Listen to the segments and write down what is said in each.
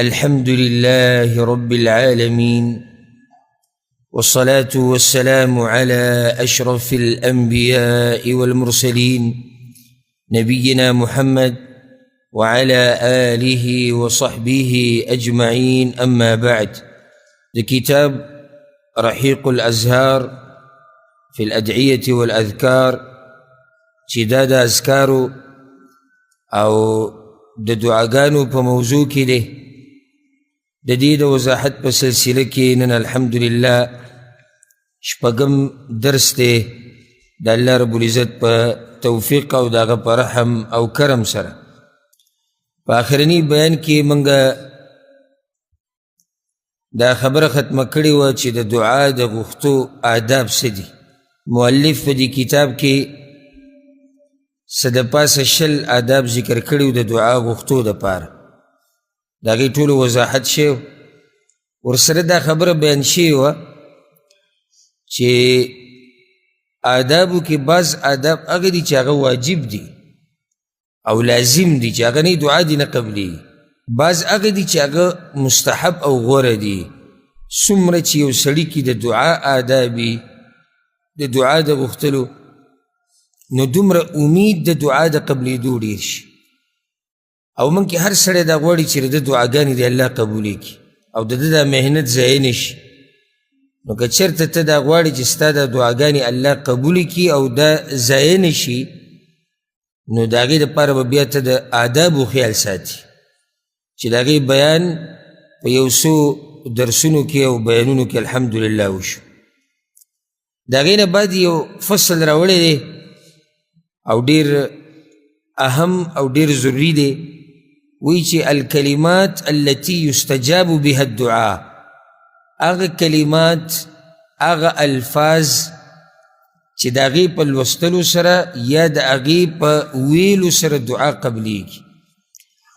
الحمد لله رب العالمين، والصلاة والسلام على أشرف الأنبياء والمرسلين نبينا محمد وعلى آله وصحبه أجمعين. أما بعد، لكتاب رحيق الأزهار في الأدعية والأذكار شداد أذكار أو د دعاګانو په موضوع کې دی. د دې د وضاحت په سلسله کې نن الحمدلله شپږم درس دی د الله رب العزت په توفیق او د هغه په رحم او کرم سره. په آخرني بیان کې موږ دا خبره ختمه کړې وه چې د دعا د غوښتو آداب څه دي. مؤلف په دې کتاب کې څه د پاسه 20 آداب ذکر کړي و د دعا غوښتو دپاره. د هغې ټولو وضاحت شوی، ورسره دا خبره بیان شوې وه چې آدابو کې بعض آداب هغه دي چې هغه واجب دي او لازم دي چې هغه نه دعا دي نه قبلي. بعض هغه دي چې هغه مستحب او غوره دي. څومره چې یو سړي کې د دعا آدابي د دعا د غوښتلو نو دومره امید د دعا د قبلېدو ډېر شي. او موږ کې هر سړی دا غواړي چې د دعاګانې د الله قبولې کړي او د ده دا محنت ضایع نه شي. نو که چېرته ته دا غواړې چې ستا دا دعاګانې الله قبولې کړي او دا ضایع نه شي، نو د هغې دپاره به بیا ته د آدابو خیال ساتي چې د هغې بیان په یو څو درسونو کې او بیانونو کې الحمدلله وشو. د هغې نه بعد یو فصل راوړی دی او ډیر اهم او ډیر ضروری دی. وی چې الکلمات التي يستجاب بها الدعاء، هغه کلمات هغه الفاظ چې د هغې په لوستلو سره یا د هغې په ویلو سره دعا قبلیږي.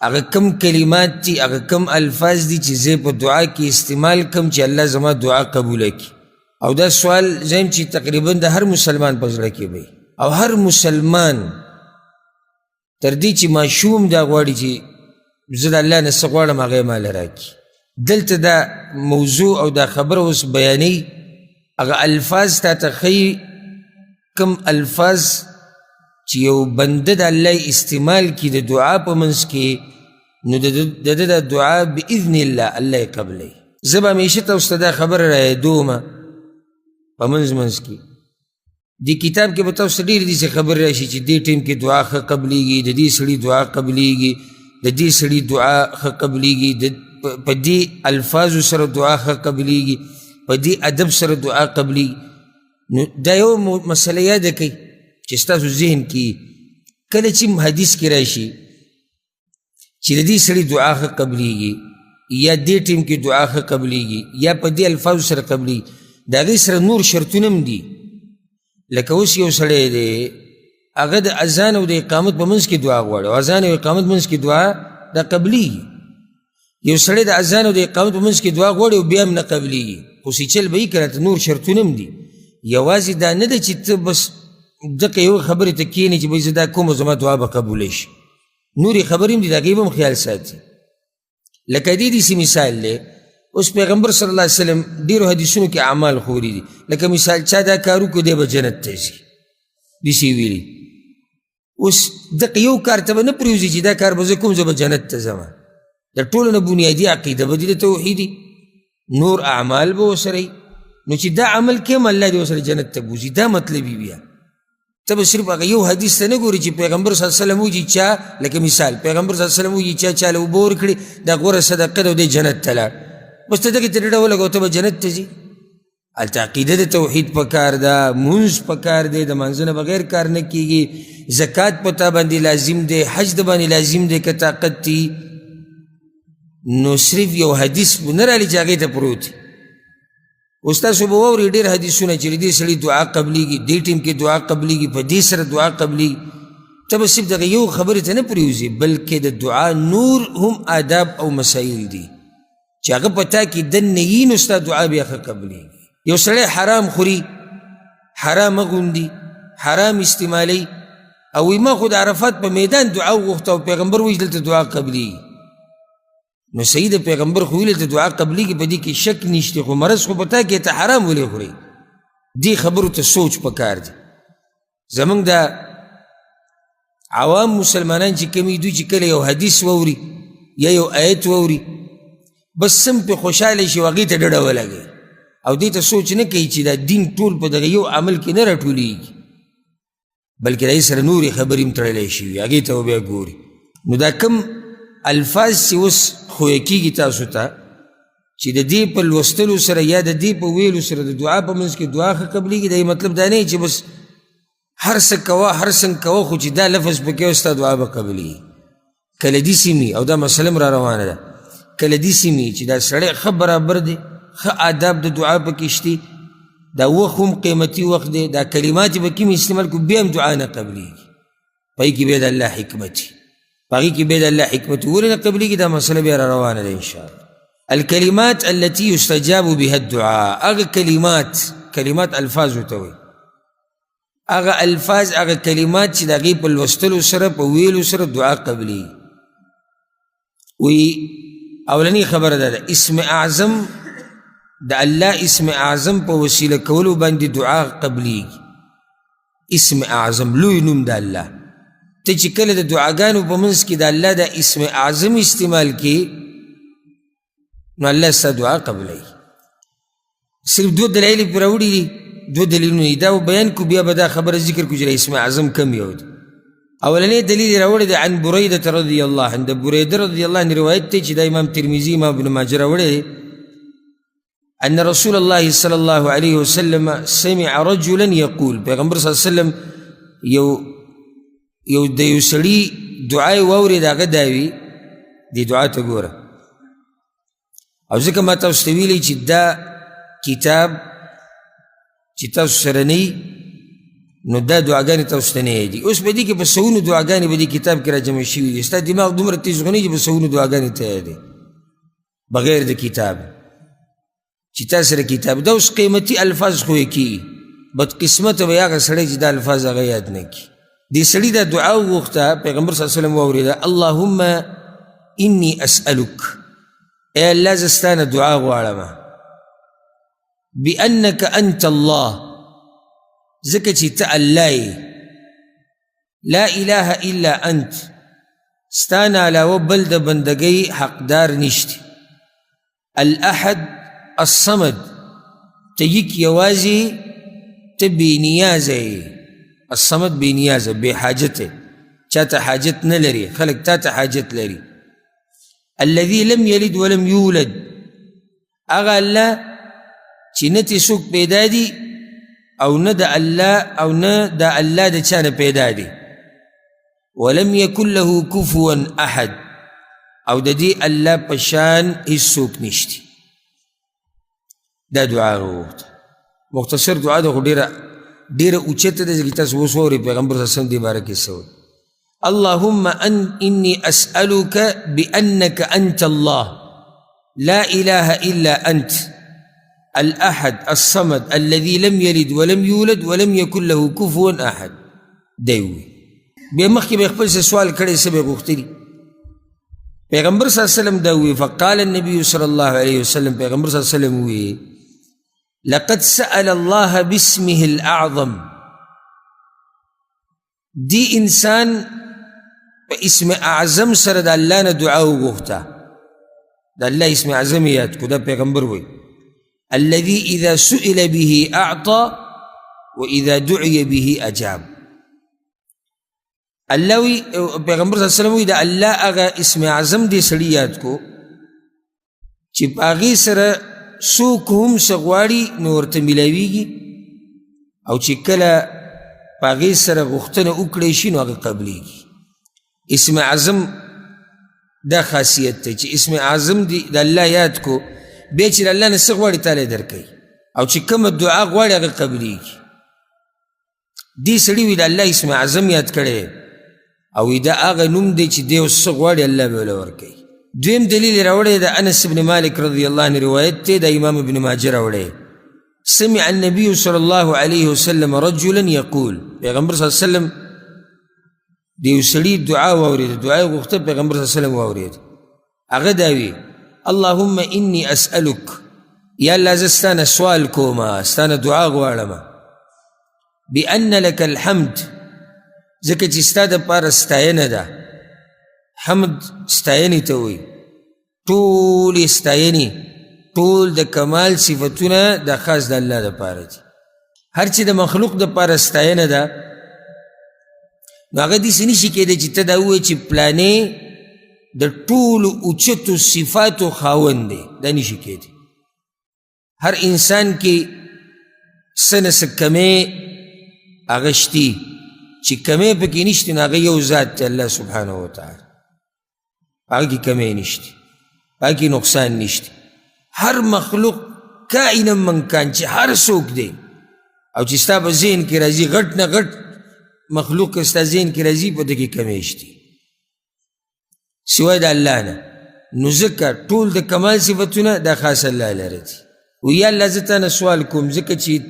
هغه کم کلمات دي، هغه کم الفاظ دي چې زه په دعا کې استعمال کم چې الله زما دعا قبوله کړي. او دا سوال زم چې تقریبا د هر مسلمان په زړه کې وي او هر مسلمان تر دې چې ماشوم دا غواړي چې زه د الله نه څه غواړم هغه یې ماله راکړي. دلته دا موضوع او دا خبره اوس بیانوي، هغه الفاظ تا ته ښیي کم الفاظ چې یو بنده د الله استعمال کړي د دعا په منځ کې، نو د ده دا دعا باذن الله الله یې قبلوي. زه به همیشه تاسو ته دا خبره رایادومه په منځ کې. دی کتاب کې به تاسو ډېرې داسې خبرې راشي چې دې ټیم کې دعا ښه قبلیږي، د دې سړي دعا قبلیږي، د دې سړي دعا ښه قبلیږي، په دې الفاظو سره دعا ښه قبلیږي، په دې ادب سره دعا قبلیږي. نو دا یو مسله یاده کوئ چې ستاسو ذهن کې کله چې حدیث کې راشي چې د دې سړي دعا ښه قبلیږي یا دې ټیم کې دعا ښه قبلیږي یا په دې الفاظو سره قبلیږي، د هغې سره نور شرطونه هم دي. لکه اوس یو سړی دی هغه د اذان او د اقامت په منځ کې دعا غواړي او اذان او اقامت منځ کې دعا دا قبلیږي. یو سړی د اذان او د اقامت په منځ کې دعا غواړي او بیا هم نه قبلیږي، خو سیچل به یې که راته نور شرطونه هم دي. یوازې دا نه ده چې ته بس دقه یو خبرې ته کښېنې چې بهی زه دا کوم زما دعا به قبولی شي. نورې خبرې هم دي، د هغې به هم خیال ساتي. لکه دې داسې مثال دی، اوس پیغمبر صلی الله علیه وسلم ډیرو حدیثونو کې اعمال خوري دي. لکه مثال چا دا کار وکړو دی به جنت ته ځي، داسې ویلي. اوس دقه یو کار ته به نه پرېوځي چې دا کار به زه کوم زه به جنت ته ځم. د ټولو نه بنیادي عقیده به دي د توحیدي، نور اعمال به ورسره وي. نو چې دا عمل کوم الله دې ورسره جنت ته بوځي، دا مطلب یې بیا. ته به صرف هغه یو حدیث ته نه ګورې چې پیغمبر صلی الله علیه وسلم وایي چې چا، لکه مثال پیغمبر صلی الله علیه وسلم وایي چا چاله اوبه ورکړي دا غوره صدقه ده او دی جنت ته لاړ، بس ته دغې ته ډډه ولګوه ته به جنت ته ځي. هلته عقیده د توحید پکار ده، مونځ پکار دی، د مانځه نه بغیر کار نه کېږي، زکات په تا باندې لازم دی، حج د باندې لازم دی که طاقت دي. نو صرف یو حدیث نه رالي چې هغې ته پروت. اوس تاسو به واورئ ډېر حدیثونه چې د دې سړي دعا قبلیږي، دې ټیم کې دعا قبلیږي، په دې سره دعا قبلیږي. ته به صرف دغه یو خبرې ته نه پرېوځي، بلکې د دعا نور هم آداب او مسایل دي چې هغه په تا کې دننه یي، نو ستا دعا بیا ښه قبلیږي. یو سړی حرام خوري، حرام اغوندي، حرام استعمالي، او ما خود عرفات په میدان دعا وغوښته او پیغمبر وایي دلته دعا قبلیږي. نو سید پیغمبر خو ویل ته دعا قبلی کی پدې کې شک نشته خو مرض خو پتا کې ته حرام ولې خوري دی خبرو ته سوچ پکار دی زمونږ د عوام مسلمانان چې کمی دوی چې کله یو حدیث ووري یا یو آیت ووري بس سم په خوشاله شي هغې ته ډډه ولګوي او دې ته سوچ نه کوي چې دا دین ټول په دغه یو عمل کې نه راټولېږي بلکې د هغې سره نورې خبرې هم تړلی شوي هغې ته بیا ګوري نو دا کم الفاظ چې اوس خویه کېږي تاسو ته چې د دې په لوستلو سره یا د دې په ویلو سره د دعا په منځ کې دعا ښه قبلېږي دا مطلب دا نه چې بس هر څه کوه هر څنګه کوه خو چې دا لفظ پکې وستا دعا به قبلېږي کله داسې مي او دا مسله هم را روانه ده کله داسې مي چې دا سړی ښه برابر دی ښه آداب د دعا پکې شته دا وخت هم قیمتي وخت دی دا کلمات به کوم استعمال کړو بیا هم دعا نه قبلېږي په هغې کې بیا د الله حکمت وي په هغې کې بیا د الله حکمت ولې نه قبلېږي دا مسله بیا را روانه ده انشاءالله الکلمات التي يستجاب بها الدعاء هغه کلمات الفاظ ورته وایي هغه الفاظ هغه کلمات چې د هغې په لوستلو سره په ویلو سره دعا قبلېږي وی اولنی خبره ده اسم اعظم د الله اسم اعظم په وسیله کولو باندې دعا قبلېږي اسم اعظم لوی نوم د الله ته چې کله د دعاګانو په منځ کې د الله د اسم اعظم استعمال کې نو الله ستا دعا قبلوي صرف دو دلایل پرې راوړي دي دو دلیلونه دا بیان کو بیا به دا خبره ذکر کو چې اسم اعظم کم یو دی اولنی دلیل راوړی دی عن بریده رضی الله عنه د بریده رضی الله عنه روایت دی چې د امام ترمذي امام ابن ماجه راوړی ان رسول الله صلی الله علیه وسلم سمع رجلا یقول پیغمبر صلی الله علیه وسلم یو د یو سړي دعا یې واورېد هغه دا وي دې دعا ته ګوره او ځکه ما تاسو ته ویلي چې دا کتاب چې تاسو سره نه نو دا دعاګانې تاسو ته نه یادي اوس په دې کې په سوونو دعاګانې په دې کتاب کې را جمع شوي دي ستا دماغ دومره تیز خو نه چې په سوونو دعاګانې ته یادي بغیر د کتاب چې تا سره کتاب دا اوس قیمتي الفاظ خو یې کېږي بدقسمته به هغه سړی چې دا الفاظ هغه یاد نه کړي دې سړي دا دعا وغوښته پیغمبر صلی الله علیه وسلم واورېده اللهم انی اسألک اے اللہ زستانا دعا غوارما بأنک انت اللہ زکچی تا اللہ لا الہ الا انت ستانا علاوہ بلد بندگی حقدار نشت الاحد الصمد تیک یوازی تبی نیازے الصمد بی نیاز بی حاجت چاہتا حاجت نلری خلق تاتا حاجت لری الذي لم يلد ولم يولد اغا الله چی نتی سوک پیدا دی او نه دا الله او نه دا الله دا چانه پیدا دی ولم يكن له كفوا احد او دا دی الله پشان هیڅ سوک نشتی دا دعا روت مختصر دعا دا خو ډیره اوچته ده چې تاسو اوس واورئ پیغمبر صلی الله علیه وسلم دې باره کې څه وایي اللهم إني أسألك بأنك أنت الله لا إله إلا أنت الأحد الصمد الذي لم يلد ولم يولد ولم يكن له كفوا أحد دیوی بیا مخکې به خپل سوال کړی څه به غوښتي پیغمبر صلی الله علیه وسلم دا وی فقال النبي صلی الله علیه وسلم پیغمبر صلی الله علیه وسلم وی لقد سأل الله باسمه الأعظم دی انسان اسم اعظم سره د الله نه دعا وغوښته د الله اسم اعظم یاد کو دا پیغمبر وی الذي اذا سئل به اعطى واذا دعي به اجاب الله وی پیغمبر صلی الله علیه وسلم وی د الله هغه اسم اعظم دی سړي یاد کو چې په هغې سره څوک هم څه غواړي نو ورته میلاویږي او چې کله په هغې سره غوښتنه وکړی شي نو هغه قبلیږي اسم اعظم دا خاصیت دی چې اسم اعظم دی د الله یاد کو بیا چې د الله نه څه غواړي تالی درکوي او چې کومه دعا غواړي هغه قبلیږي دې سړي وي د الله اسم اعظم یاد کړی او وی دا هغه نوم دی چې دی اوس څه غواړي الله به ورله ورکوي دویم دلیل راوړی د انس بن مالک رضی الله عنه روایت دی د امام ابن ماجه راوړی سمع النبي صلى الله عليه وسلم رجلا يقول پیغمبر صلی الله علیه وسلم دیو سړي دعا واورېده دعا یې غوښته پیغمبر صلی الله علیه وسلم واورېده هغه دا وي اللهم انی اسألک یا الله زه ستانه سوال کومه ستانه دعا غواړمه بأن لك الحمد ځکه چې ستا دپاره ستاینه ده حمد ستاینې ته وایي ټولې ستاینې ټول د کمال صفتونه دا خاص د الله دپاره دي هر چې د مخلوق دپاره ستاینه ده نو هغه داسې نشي کېدی چې ته دا ووایې چې پلانې د ټولو اوچتو صفاتو خاوند دی دا نشي کېدی هر انسان کې څه نه څه کمې هغه شتي چې کمې پکې نشتي نو هغه یو ذات دی الله سبحانه وتعالی هغه کې کمې نشتي هغه کې نقصان نشتي هر مخلوق کائنا من کان چې هر څوک دی او چې ستا په ذهن کې راځي غټ نه غټ مخلوق که ستا ذهن کې راځي په ده کې کمې شتي سوای د الله نه نو ځکه ټول د کمال صفتونه دا خاص الله لره دي ویا الله زه تا نه سوال کوم ځکه چې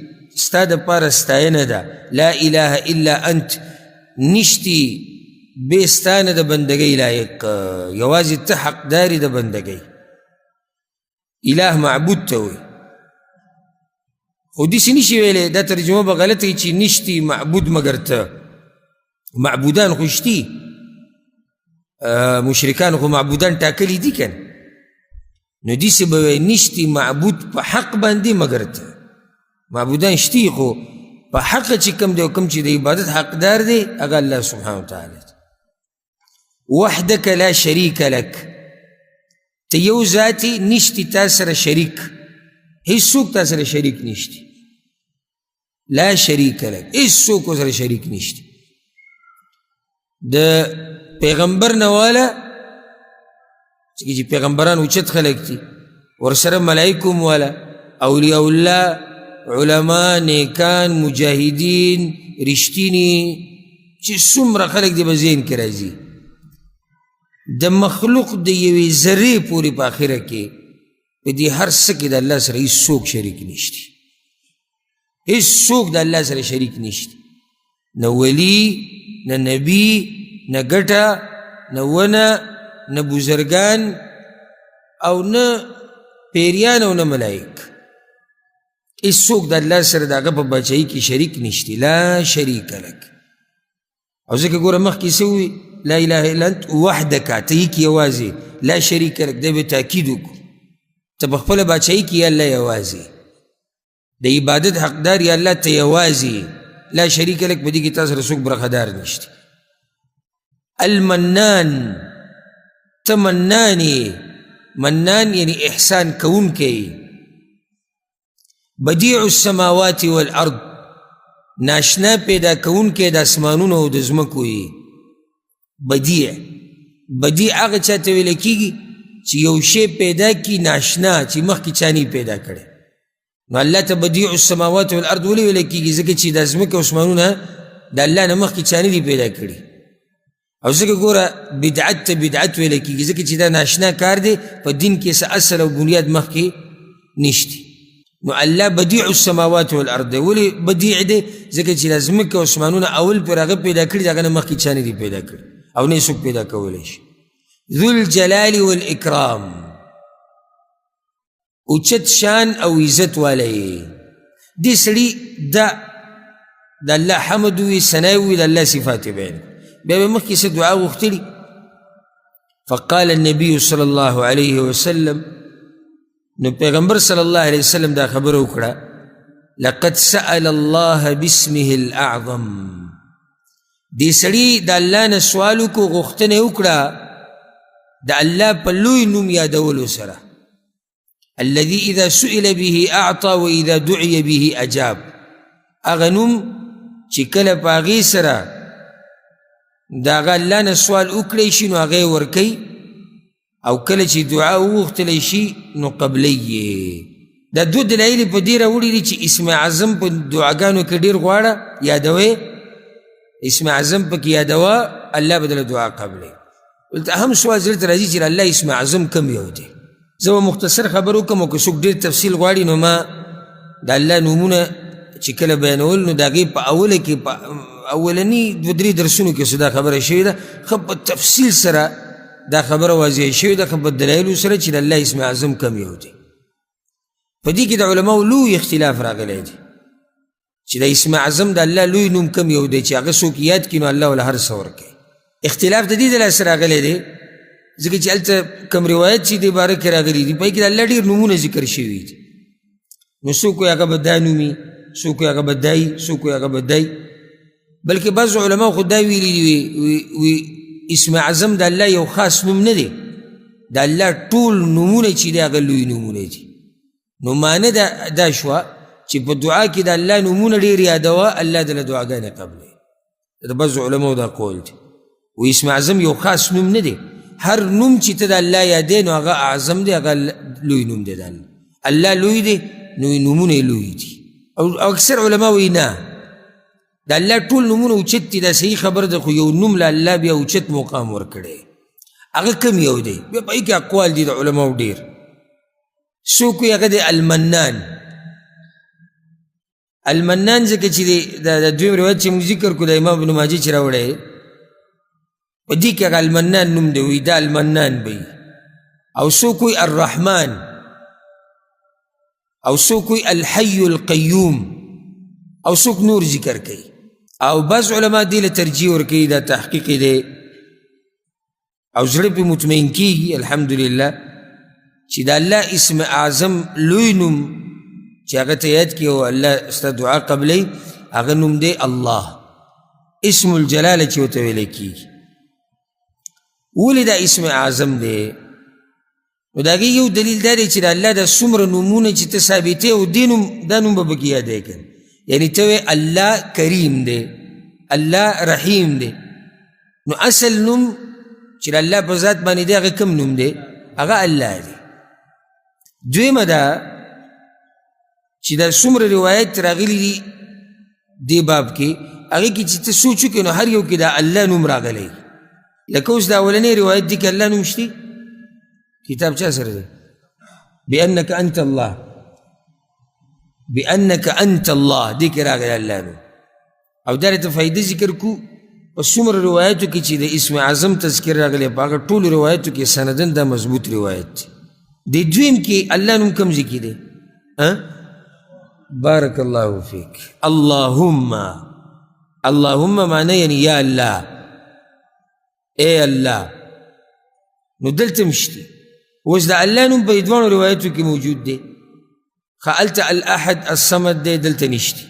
ستا دپاره ستاینه ده لا اله الا انت نشتی بې ستا نه د بندګۍ لایق یوازې ته حقداري د بندګۍ اله معبود ته وایي خو داسې نشي ویلی دا ترجمه به غلطه وي چې نشتی معبود مګر ته معبودان خو شتي مشرکان خو معبودان ټاکلي دي که نو داسې به وایي نشتی معبود په حق باندې مګر ته معبودان شتي خو په حق چې کم دی او کم چې د عبادت حقدار دی هغه الله سبحانه وتعالی وحدك لا شريك لك ته یو ذاتي نشتی تا سره شریک هیڅوک تا سره شریک نشتی لا شریک لك هیڅوک سره شریک نشتی د پیغمبر نه والا چې پیغمبران اوچت خلک دي ورسره ملائکه والا اولیاء الله علما نیکان مجاهدین رښتینی چې څومره خلک دي په ذهن کې راځي د مخلوق د یوې ذرې پورې په آخره کې په دې هر څه کې د الله سره هیڅوک شریک نشتی هیڅوک د الله سره شریک نشتی نه ولی نه نبی نه ګټه نه ونه نه بزرگان او نه پیریان او نه ملائک هیڅوک د الله سره د هغه په بچایي کې شریک نشتی لا شریک لک او ځکه ګوره مخکې څه ووي لا اله الا انت وحدک ته یې کې یوازې لا شریک لک دی به تاکید وکړو ته په خپله بادشاهي کې یا الله یوازې د عبادت حقدار یا الله ته یوازې لا شریک لک په دې کې تا سره څوک برخدار نشته المنان ته منان یې منان یعنی احسان کوونکی بدیع السماوات والارض ناشنا پیدا کوونکی د اسمانونو او د ځمکو یې بدیع هغه چا ته ویل کېږي چې یو شی پیدا کړي ناشنا چې مخکې چا نه پیدا کړی نو الله ته بدیع السماوات والارض ولې ویل کېږي ځکه چې د ځمکې او اسمانونه د الله نه مخکې چا نه دي پیدا کړي او ځکه ګوره بدعت ته بدعت ویل کېږي ځکه چې دا ناشنا کار دی په دین کې څه اصل او بنیاد مخکې نشتی نو الله بدیع السماوات والارض دی ولې بدیع دی ځکه چې د ځمکې او اسمانونه اول پرې هغه پیدا کړي د هغه نه مخکې چا نه دي پیدا کړي او نه څوک پیدا کولی شي ذو الجلال والاکرام اوچت شان او عزت والی دې سړي د الله حمد وي ثنا وي د الله صفات بیان بیا به مخکې څه دعا غوښتلي فقال النبي صلی الله علیه وسلم نو پیغمبر صلی الله علیه وسلم دا خبره وکړه لقد سأل الله باسمه الاعظم دې سړي د الله نه سوال وکړو غوښتنه وکړه د الله په لوی نوم یادولو سره الذي اذا سئل به اعطى واذا دعي به اجاب هغه نوم چې کله په هغې سره د هغه الله نه سوال وکړی شي نو هغه یې ورکوي او کله چې دعا وغوښتلی شي نو قبلی یې دا دو دلایل په دې راوړي دي چې اسم اعظم په دعاګانو کې ډېر غواړه یادوئ اسم اعظم پکې یادوه الله به دله دعا قبلی دلته هم سوال زړه ته راځي چې الله اسم اعظم کم یو دی زه به مختصر خبر وکړم او که څوک ډېر تفصیل غواړي نو ما د الله نومونه چې کله بیانول نو د هغې په اوله کې په اولني 2-3 درسونو کې څه دا خبره شوې ده ښه په تفصیل سره دا خبر واضح شوی ده په دلایلو سره چې د الله اسم اعظم کم یو دی. په دې کې د علماو لوی اختلاف راغلی دی چې د اسم اعظم د الله لوی نوم کم یو دی چې هغه څوک یاد کړي نو الله ورله هر څه ورکوي. اختلاف د دې د لاسه راغلی دی ځکه چې هلته کوم روایت چې دې باره کې راغلي دي په هغې کې د الله ډېر نومونه ذکر شوي دي. نو څوک وایي هغه به دا نومي، څوک وایي هغه به دای، څوک وایي هغه به دی. بلکې بعضو علماو خو دا ویلي دي اسم اعظم د الله یو خاص نوم نه دی، د الله ټول نومونه چې دی هغه لوی نومونه دي. نو معنی دا شوه چې په دعا کې د الله نومونه ډېر یادوه، الله دله دعاګانې قبلوي. د بعضو علماو دا قول دی و اسم اعظم یو خاص نوم نه دی، هر نوم چې ته د الله یادې نو هغه اعظم دی، هغه لوی نوم دی. د الله لوی دی نو نومونه یې لوی دي. او اکثر علما وایي نه، د الله ټول نومونه اوچت دي، دا صحیح خبر ده، خو یو نوم له الله بیا اوچت مقام ورکړی، هغه کم یو دی. بیا په هغې کې اقوال دي د علماو ډېر. څوک وایي هغه دی المنان. المنان ځکه چې د دویم روایت چې موږ ذکر کړو د امام ابن ماجه چې راوړی په دې کې هغه المنان نوم دی، وایي دا المنان به. او څوک وایي الرحمن، او څوک وایي الحي القیوم، او څوک نور ذکر کوي. او بعض علما دې له ترجیح ورکوي، دا تحقیق دی او زړه پې مطمئن کېږي الحمدلله چې د الله اسم اعظم لوی نوم چې هغه ته یاد کړي او الله ستا دعا قبلوي هغه نوم دی الله، اسم الجلاله چې ورته ویلی کېږي. ولې دا اسم اعظم دی؟ نو د هغې یو دلیل دا دی چې د الله دا څومره نومونه چې ته ثابتې او دا نوم به پکې یادی کړي. یعنی ته وایې الله کریم دی، الله رحیم دی، نو اصل نوم چې د الله په ذات باندې دی هغه کوم نوم دی؟ هغه الله دی. دویمه ده چې دا څومره روایت راغلي دي دې باب کې هغې کې چې ته سوچ وکړې نو هر یو کې دا الله نوم راغلی. لکه اوس دا اولنی روایت دی که الله نوم شته کتاب چا سره دی؟ بأنک انت الله، بأنک انت الله دې کې راغلی الله نوم. او دا ته فایده ذکر کو په څومره روایتو کې چې د اسم اعظم تذکر راغلی په هغه ټولو روایتو کې سندن دا مضبوط روایت دی. د دویم کې الله نوم کوم ځای کې دی؟ بارک الله فیک. اللهم، اللهم معنی یعنی یا الله، اے الله. نو دلته مشته اوس د الله نوم په دوانو روایتو کې موجود دی. هلته الاحد الصمد دی، دلته نشته.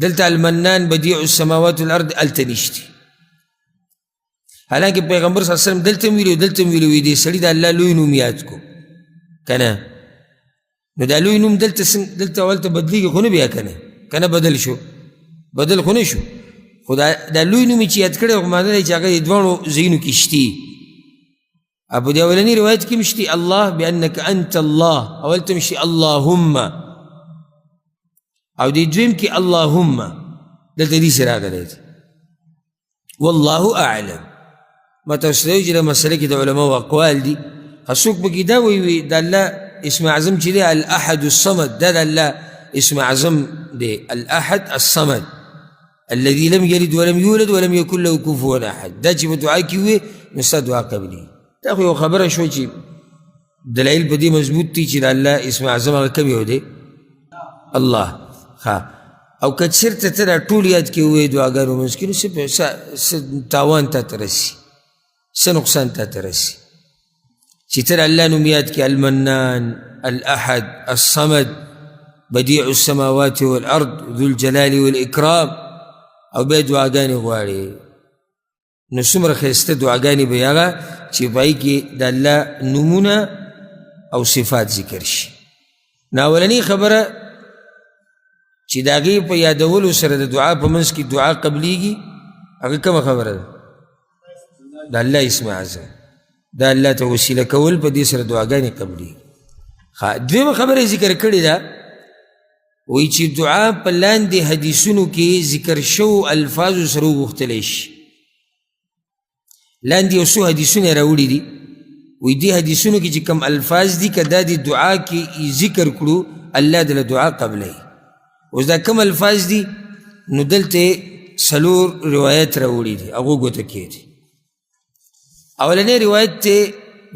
دلته المنان بدیع السماوات والارض، هلته نشته. حالانکه پیغمبر صلی الله علیه وسلم دلته ویلي دلته ویلي دی سړي د الله لوی نوم یاد کو که نه. نو دا لوی نوم دلته اولته بدلیږي خو نه بیا که نه بدل شو، بدل خو نه شو، خو دا لوی نوم چې یاد کړی خو معنی دی چې هغه د دواړو ځایونو کې شتي. په دې اولني روایت کې مشتي الله بأنک انت الله، اولته مشتي اللهم، او دې دویم کې اللهم دلته دې سره راغلی دی. والله اعلم. ما تاسو ته چې د مسله کې د علماو اقوال دي. څوک پکې دا وایي د الله اسم اعظم چې دی الاحد الصمد، دا د الله اسم اعظم دی، الاحد الصمد الذي لم يلد ولم يولد ولم يكن له كفوا احد. دا چې په دعا کې وي نو ستا دعا قبلي. دا خو یو خبره شو چې دلایل په دې مضبوط دي چې د الله اسم اعظم هغه کوم یو دی؟ الله. او که چېرته ته دا ټول یاد کې ووایې دعاګانو منځ کې نو څه تاوان تا ته رسي، څه نقصان تا ته رسي چې ته د الله نوم یاد کې المنان، الاحد، الصمد، بدیع السماوات والارض، ذو الجلال والاکرام، او بیا دعاګانې غواړې. نو څومره ښایسته دعاګانې به هغه چې په هغې کې د الله نومونه او صفات ذکر شي. نو اولنۍ خبره چې د هغې په یادولو سره د دعا په منځ کې دعا قبلیږي هغه کومه خبره ده؟ د الله اسم اعظم، دا الله ته وسیله کول په دې سره دعاګانې قبلیږي. دویمه خبره ذکر کړې ده، وایي چې دعا په لاندې حدیثونو کې ذکر شوو الفاظو سره وغوښتلی شي. لاندې یو څو حدیثونه راوړي دي، وایي دې حدیثونو کې چې کوم الفاظ دي که دا د دعا کې ذکر کړو الله دله دعا قبلوي. اوس دا کوم الفاظ دي؟ نو دلته څلور روایت راوړي دي، هغو ګوته کې دي. اولنی روایت تے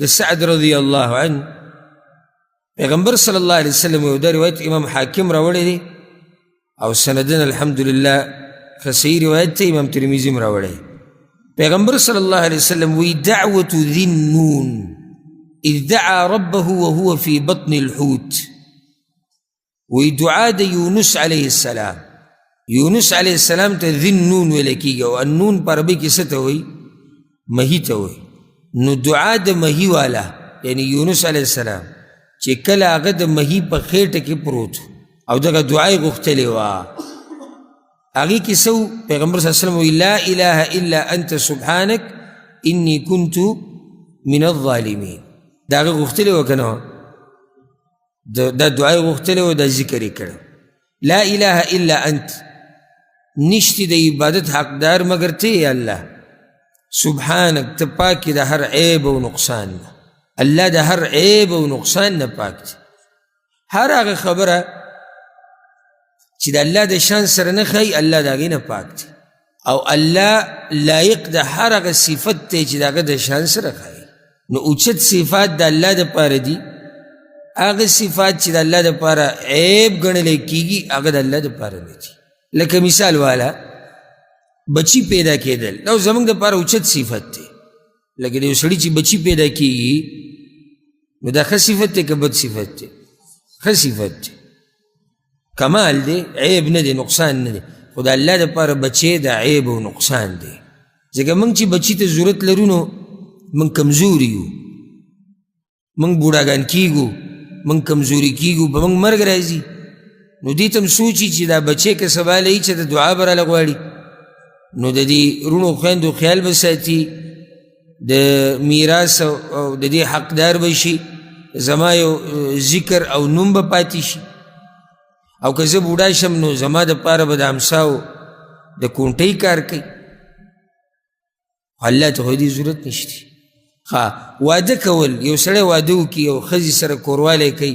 د سعد رضی اللہ عنہ پیغمبر صلی اللہ علیہ وسلم دا روایت امام حاکم راوڑے دے او سندن الحمدللہ خصی روایت تے امام ترمیزی راوڑے پیغمبر صلی اللہ علیہ وسلم وی دعوت ذی النون اذ دعا ربه وهو في بطن الحوت وی دعا دا یونس علیہ السلام یونس علیہ السلام تا ذی النون ولکی گا والنون پر عربی کسی تا ہوئی مہی تا ہوئی نو دعا دا مہی والا یعنی یونس علیہ السلام چی کل آغا دا مہی پا خیٹ کی پروت او دا دعای غختلی وا آگی کسو پیغمبر صلی اللہ علیہ وسلم وی لا الہ الا انت سبحانک انی کنتو من الظالمین دا آگا غختلی وا کنو دا دعای غختلی وا دا ذکری کرو لا الہ الا انت نشتی دا عبادت حقدار مگر تے یا اللہ سبحانک تا پاکی دا ہر عیب و نقصان اللہ دا ہر عیب و نقصان نا پاک تے ہر آگا خبرہ چی دا اللہ دا شان سر نخی اللہ دا گی نا پاک تے او اللہ لائق دا ہر آگا صفت تے چی دا آگا دا شان سر خی نو اوچت صفات دا اللہ دا پار دی آگا صفات چی دا اللہ دا پارا عیب گنلے کی گی آگا دا اللہ دا پارا نیتی لکہ مثال والا بچی پیدا کی دل نو زمان دا پارا اچت صفت تے لیکن دیو سڑی چی بچی پیدا کی گی نو دا خس صفت تے کہ بد صفت تے خس صفت تے کمال دے عیب ندے نقصان ندے خدا اللہ دا پارا بچے دا عیب و نقصان دے زکر منگ چی بچی تے ضرورت لرونو منگ کمزوریو منگ بوڑاگان کیگو منگ کمزوری کیگو با منگ مرگ رازی نو دیتم سوچی چی دا بچے کے سوال ای چی دا دعا برا لگواری نو دا دی رونو خویندو خیال بساتی دا میراث او دا دی حقدار بشی زمایو ذکر او نم بپاتی شی او کزا بوڑا شم نو زما دا پارا با دا امساو دا کونٹی کار کئی اللہ تا خودی ضرورت نشتی وعدہ کول یو سڑے وعدو کی یو خزی سر کوروالے کئی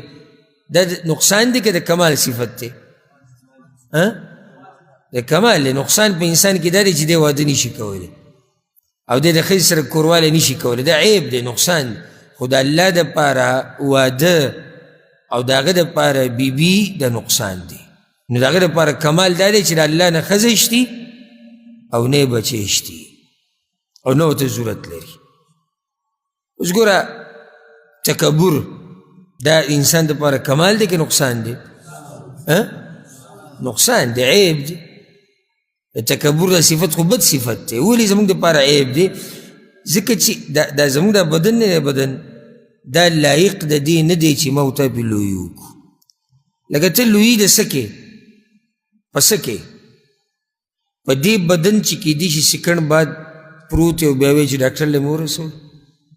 دا نقصان دے کہ دا کمال صفت تے دا کمال دے نقصان پہ انسان کی دا دے چی دے وعدہ نیشی کولے او دے دا خیل سر کوروالے نیشی کولے دا عیب دے نقصان دے خدا اللہ دا پارا وعدہ او دا غد پارا بی بی دا نقصان دے نو دا غد پارا کمال دا دے چی دا اللہ نا خزشتی او نے بچیشتی او نو تا ضرورت لری اس گورا تکبر دا انسان دا پارا کمال دے کہ نقصان دے نقصان دے عیب دے تکبر دا صفت خو بد صفت دے ولی زمان دا پارا عیب دے ذکر چی دا زمان دا بدن نے بدن دا لائق دا دی ندے چی موتا پی لویو کو لگا تا لوی دا سکے پسکے پا دی بدن چی کی دی چی سکن بعد پروتے و بیاوے چی ڈاکٹر لے مورا سو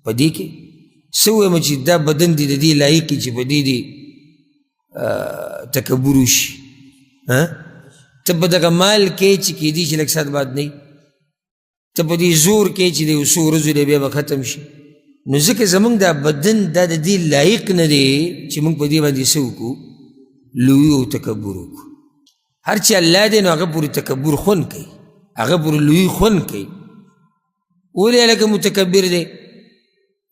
پا دی کے سوئے مچی دا بدن دی دا دی لائقی چی پا دی تکبروش تب دا مال کے چی کی دی چی لگ ساتھ بات نہیں تب دی زور کے چی دی سو رزو لے بیا ختم شی نو ذکر زمان دا بدن دا دی لائق ندے چی منگ پا دی باندی سو کو لویو تکبرو کو ہر چی اللہ دے نو اگر پوری تکبر خون کئی اگر پوری لوی خون کئی اولی علاقہ متکبر دے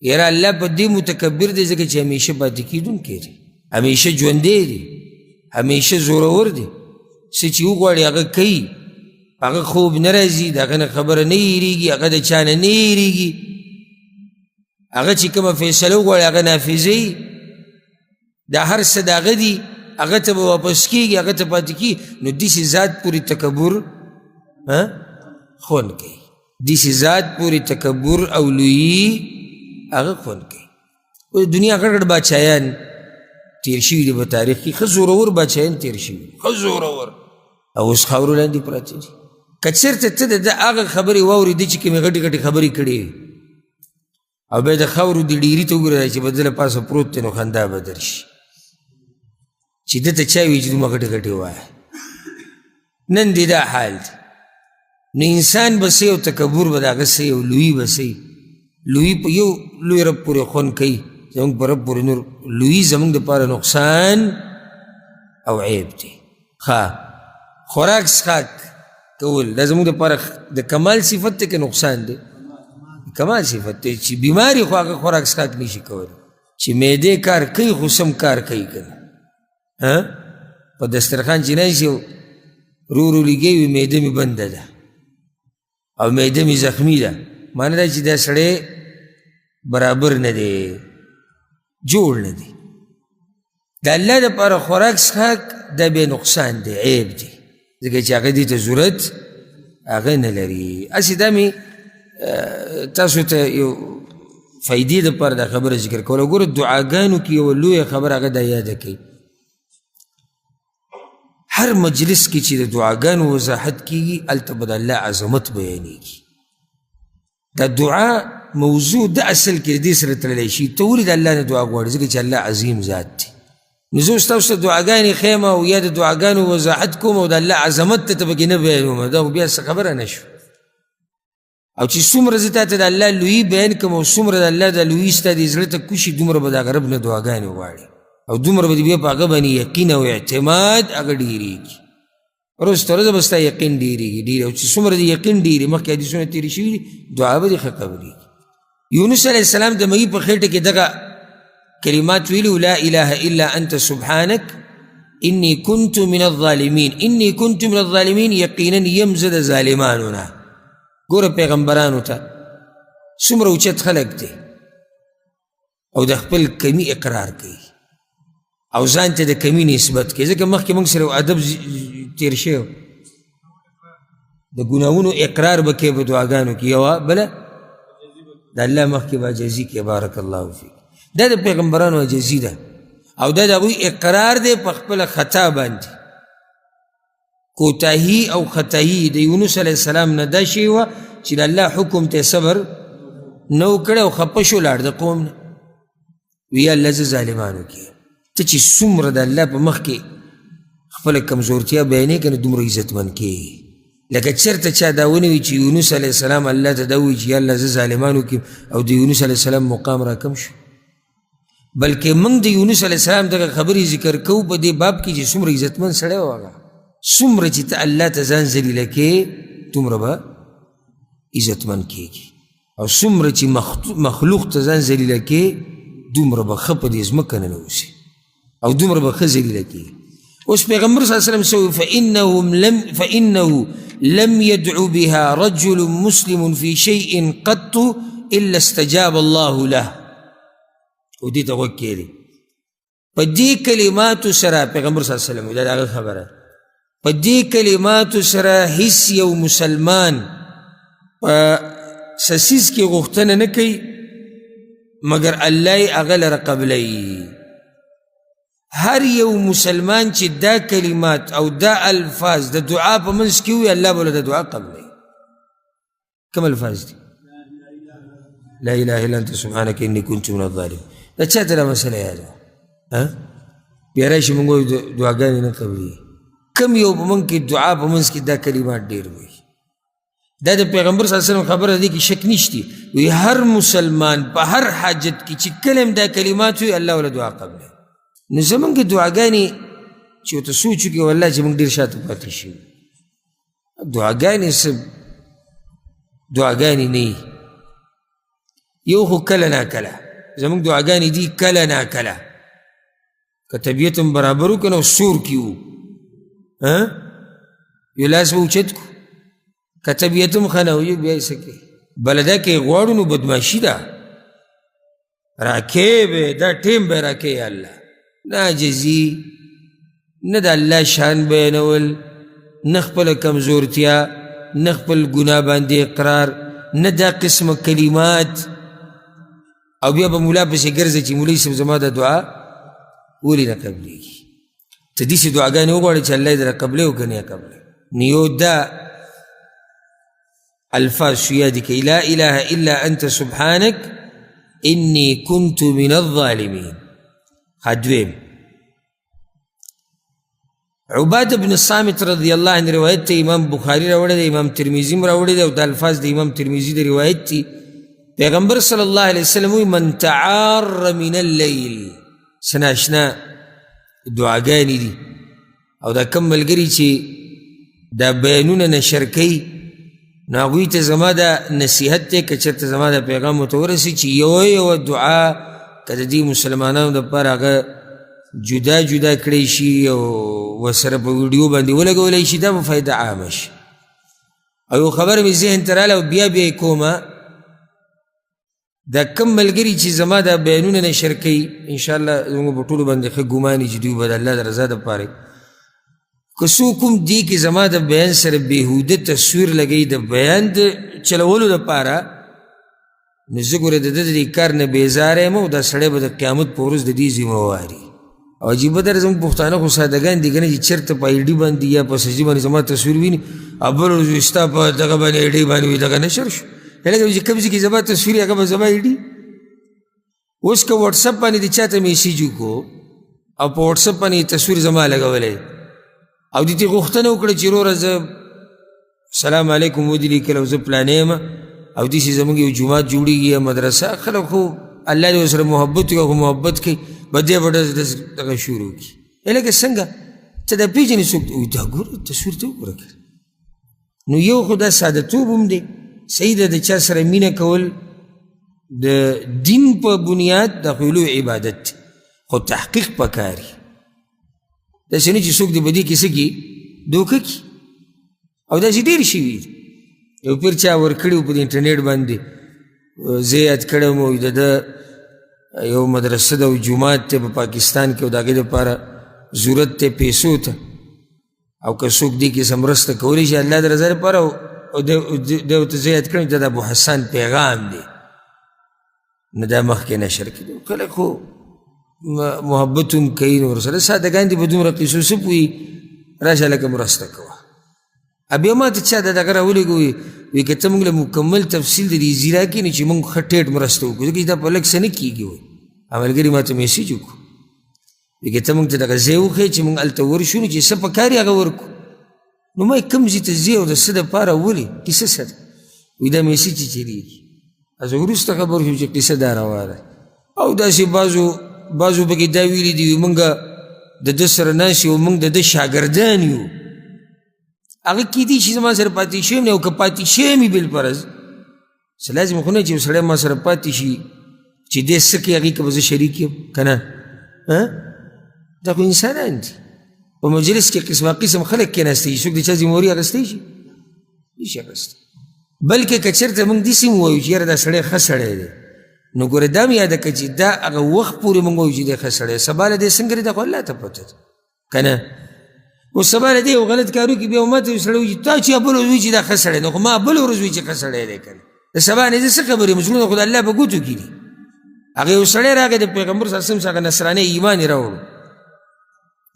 یرا اللہ پا دی متکبر دے ذکر چی ہمیشہ باتی کی دن کے دے ہمیشہ جوندے دے ہمیشہ زورور دے سچی اوگواری اگر کئی اگر خوب نرازی دا اگر خبر نہیں ریگی اگر دا چانا نہیں ریگی اگر چی کم فیصلہ اوگواری اگر نافذی دا ہر صداغ دی اگر تا واپس کی گی اگر تا پاتی کی نو دیسی ذات پوری تکبر خون کئی دیسی ذات پوری تکبر اولوی اگر خون کئی دنیا اگر باچایان تیر شوی دی بتاریخ کی خزورور باچایان تیر شوی خزورور او اس خاورو لین دی پراتی دی کچر تتا دا آغا خبری واوری دی چکی میں غٹی غٹی خبری کڑی او بید خاورو دی ڈیری تو گره چی بدل پاسا پروت تینو خندا بدرش چی دتا چاوی چی دو ما غٹی غٹی وائی نن دی دا حال دی نو انسان بسی او تکبر بدا غسی او لوی بسی لوی پا یو لوی رب پوری خون کئی زمان پا رب پوری نور لوی زمان دا پارا نقصان او عیب دی خوراک سخاک کول دا زمان دا پارا دا کمال صفت تے کہ نقصان دے کمال صفت دی چې بیماری خو هغه خوراک څښاک نشي کولی چې معدې کار کوي خو سم کار کوي کنه په دسترخوان چې ناست یو رو رو لګوي وي معده مې بنده ده او معده مې زخمي ده معنی دا چې دا سړی برابر نه دی جوړ نه دی د الله دپاره خوراک څښاک دا بې نقصان دی عیب دی ځکه چې هغه دې ته ضرورت هغه نه لري هسې دا مې تاسو ته یو فایدې دپاره دا خبره ذکر کوله ګوره دعاګانو کې یوه لویه خبره هغه دا یاده کوي هر مجلس کې چې د دعاګانو وضاحت کېږي هلته به د الله عظمت بیانېږي دا دعا موضوع د اصل کې دې سره تړلی شي ته ولې د الله نه دعا غواړې ځکه چې الله عظیم ذات دی نو زه اوس تاسو ته دعاګانې ښیم او یا د دعاګانو وضاحت کوم او د الله عظمت ته پکې نه بیانوم دا خو بیا څه خبره نه شو او چې څومره زه تا ته د الله لویي بیان کړم او څومره د الله د لویي ستا دې زړه ته کوشي دومره به د هغه رب نه دعاګانې غواړې او دومره به دې بیا په هغه باندې یقین او اعتماد هغه ډېرېږي ورځ تر ورځه به ستا یقین ډېرېږي ډېر او چې څومره دې یقین ډېرې مخکې حدیثونه تېرې شوي دي دعا به دې ښه قبلېږي یونس علیه السلام د مږي په خېټه کې دغه کلمات ویلي لا اله الا انت سبحانک انی کنت من الظالمین انی کنت من الظالمین یقینا یم زه د ظالمانو نه ګوره پیغمبرانو ته څومره اوچت خلک دی او د خپل کمی اقرار کوي او ځان ته د کمی نسبت کوي ځکه مخکې موږ سره ادب تېر شوی د ګناهونو اقرار به کوې په دعاګانو کې یوه بله د الله مخکې به عاجزي کوي بارک الله فیک دا د پیغمبرانو عاجزي ده او دا د هغوی اقرار دی په خپله خطا باندې کوتاهي او خطاهي د یونس علیه السلام نه دا شی وه چې د الله حکم ته صبر نه و کړی او خفه شو لاړ د قوم نه وی الله زه ظالمانو کې ته چې څومره د الله په مخ کې خپله کمزورتیا بیانې که نه دومره عزتمند کېږي لکه چېرته چا دا ونوي چې یونس علیه السلام الله ته دا ووایي چې یا الله زه ظالمانو کې او د یونس علیه السلام مقام را کم شو بلکې موږ د یونس علیه السلام دغه خبرې ذکر کوو په دې باب کې چې څومره عزتمند سړی و هغه څومره چې ته الله ته ځان ذلیله کې دومره به عزتمند کېږي او څومره چې مخلوق ته ځان ذلیله کې دومره به ښه په دې ځمکه ننوځي او دومره به ښه ذلیله کېږي اوس پیغمبر صلی الله علیه وسلم سوی فإنه لم يدع بها رجل مسلم في شيء قط إلا استجاب الله له او دې ته غوږ کېږدي په دې کلماتو سره پیغمبر صلی الله علیه وسلم دا د هغه خبره په دې کلماتو سره هیڅ یو مسلمان په څه څیز کې غوښتنه نه کوي مګر الله یې هغه لره قبلوي هر یو مسلمان چې دا کلمات او دا الفاظ د دعا په منځ کې وي الله به له د دعا قبلوي کوم الفاظ دي لا اله الا انت سبحانك اني كنت من الظالمين دا چاته دا مسله یاده بیا راشي موږ وایو دعاګانې نه قبلېږي کم یو په موږ کې دعا په منځ کې دا کلمات ډېر وي دا د پیغمبر صلی الله علیه وسلم خبره دی کې شک نشتی وی هر مسلمان په هر حاجت کې چې کله هم دا کلمات وي الله وله دعا قبلوي نو زمونږ دعاګانې چې ورته سوچ وکړي والله چې موږ ډېر شاته پاتې شوي دعاګانې څه دعاګانې نه یو خو کله ناکله زمونږ دعاګانې دي کله ناکله که طبیعت هم برابر وکړو نو سور کې وو یو لاس به اوچت کړو که طبیعت هم ښه نه وي بیا یې څه کوي بله دا که یې غواړو نو بدماشي ده راکې به دا ټیم به راکې یا الله نه عاجزي نه د الله شان بیانول نه خپله کمزورتیا نه خپل ګناه باندې اقرار نه دا قسمه کلمات او بیا به مولا پسې ګرځه چې مولوي صاحب زما د دعا ولې نه قبلېږي ته داسې دعاګانې وغواړې چې الله یې دله قبلوي او که نه یې قبلوي نو یو دا الفاظ شو یادې کوي لا اله الا انت سبحانک انی کنت من الظالمین دویم عباده بن صامت رضی الله عنه روایت ته امام بخاری راوړی دی امام ترمذي هم راوړی دی او دا الفاظ د امام ترمذي د روایت دي پیغمبر صلی الله علیه وسلم وی من تعار من اللیل سناشنا دعاګانې دي او دا کم ملګري چې دا بیانونه نشر کوي نو هغوی ته زما دا نصیحت دی که چېرته زما دا پیغام ورته ورسي چې یوه دعا که د دې مسلمانانو دپاره هغه جدا جدا کړی شي او ورسره په ویډیو باندې ولګولی شي دا به فایده عامه شي. او یو خبر مې ذهن ته راغله او بیا یې کومه، دا کم ملګري چې زما دا بیانونه نشر کوي انشاءالله زموږ په ټولو باندې ښه ګمان چې دوی به د الله د رضا دپاره که څوک هم دې کې زما د بیان سره بېهوده تصویر لګوي د بیان د چلولو دپاره، نو زه ګوره د ده د دې کار نه بیزاره یم او دا سړی به د قیامت په ورځ د دې ذمهواري. او عجیبه ده زموږ پښتانه خو سادهګان دي که نه چې چېرته په آی ډي باندې یا په سجي باندې زما تصویر ویني او بل ورځ وي ستا په دغه باندې آی ډي باندې وي دغه نشر شو لکه چې کوم ځای کې زما تصویر هغه به زما آی ډي. اوس که واټساپ باندې د چا ته میسیج وکړو او په واټساپ باندې تصویر زما لګولی او دې ته غوښتنه وکړه چې وروره زه سلام علیکم ودې لیکل او زه پلانی یم او داسې زموږ یو جومات جوړېږي یا مدرسه، خلک خو الله دې ورسره محبت وکړي خو محبت کوي به دی به دغه شروع کړي لکه څنګه ته دا پېژنې څوک دا ګوره تصویر ته وګوره که نو یو خو دا سادهتوب هم دی، صحیح ده د چا سره مینه کول د دین په بنیاد دا خو لوی عبادت دی خو تحقیق پکاري. داسې نه چې څوک دې په دې کې څه کړي دوکه کړي او داسې ډېر شوي دي. یو پیر چا ورکړي و په انټرنیټ باندې زه یاد کړی وم د ده یو مدرسه ده او جومات دی په پاکستان کې او د هغې دپاره ضرورت دی پیسو ته او که څوک دې کې څه مرسته کولی شي الله د رضا لپاره او دی ورته زه یاد کړم د ابو حسن پیغام دی نو دا مخکې نشر کړي. کله خو محبت هم کوي نو ورسره سادهګان دي په دومره قیسو څه پوهي راشه لکه مرسته کوه. بیا ما ته چا د دغه راولېږه وایي که ته موږ له مکمل تفصیل د دې زیرا کې نه چې موږ ښه ټیټ مرسته وکړو ځکه چې دا په لږ څه نه کېږي وایي. ملګري ما ته میسیج وکړو وایي که ته موږ ته دغه ځای وښیې چې موږ هلته ورشو نو چې څه پکار هغه ورکړو. نو ما کوم ځای ته ځې او د څه دپاره ولې کیسه څه ده وایي دا میسیج چې چېرېږي. زه وروسته خبر شوم چې قیسه دا روا ده او داسې بعضو پکې دا ویلي دي موږ د ده سره ناست یو موږ د ده شاګردان یو هغه کیدی شي زما سره پاتې شوی یم او که پاتې شوی مې بالفرض څه لازم خو نه چې یو سړی ما سره پاتې شي چې دی څه کوي هغې که به زه شریک یم که نه دا خو انسانان دي په مجلس کې قسمه قسم خلک کېناستی شي څوک د چا ذمهواري اخیستی شي نشي اخیستی. بلکې که چېرته موږ داسې هم ووایو چې یاره دا سړی ښه سړی دی نو ګوره دا م یاده کړه چې دا هغه وخت پورې موږ وایو چې دی ښه سړی سبا له دی څنګه دی دا خو الله ته پته ده که نه. اوس سبا له دی یو غلط کار وکړي بیا ما ته یو سړی وایي چې تا چې بله ورځ وایي چې دا ښه سړی دی خو ما بله ورځ وایي چې ښه سړی دی که نه د سبا نه زه څه خبر یم زړونه خو د الله په ګوتو کې دي. هغه یو سړی راغی د پیغمبر صلی الله علیه وسلم څخه نصراني ایمان یې راوړو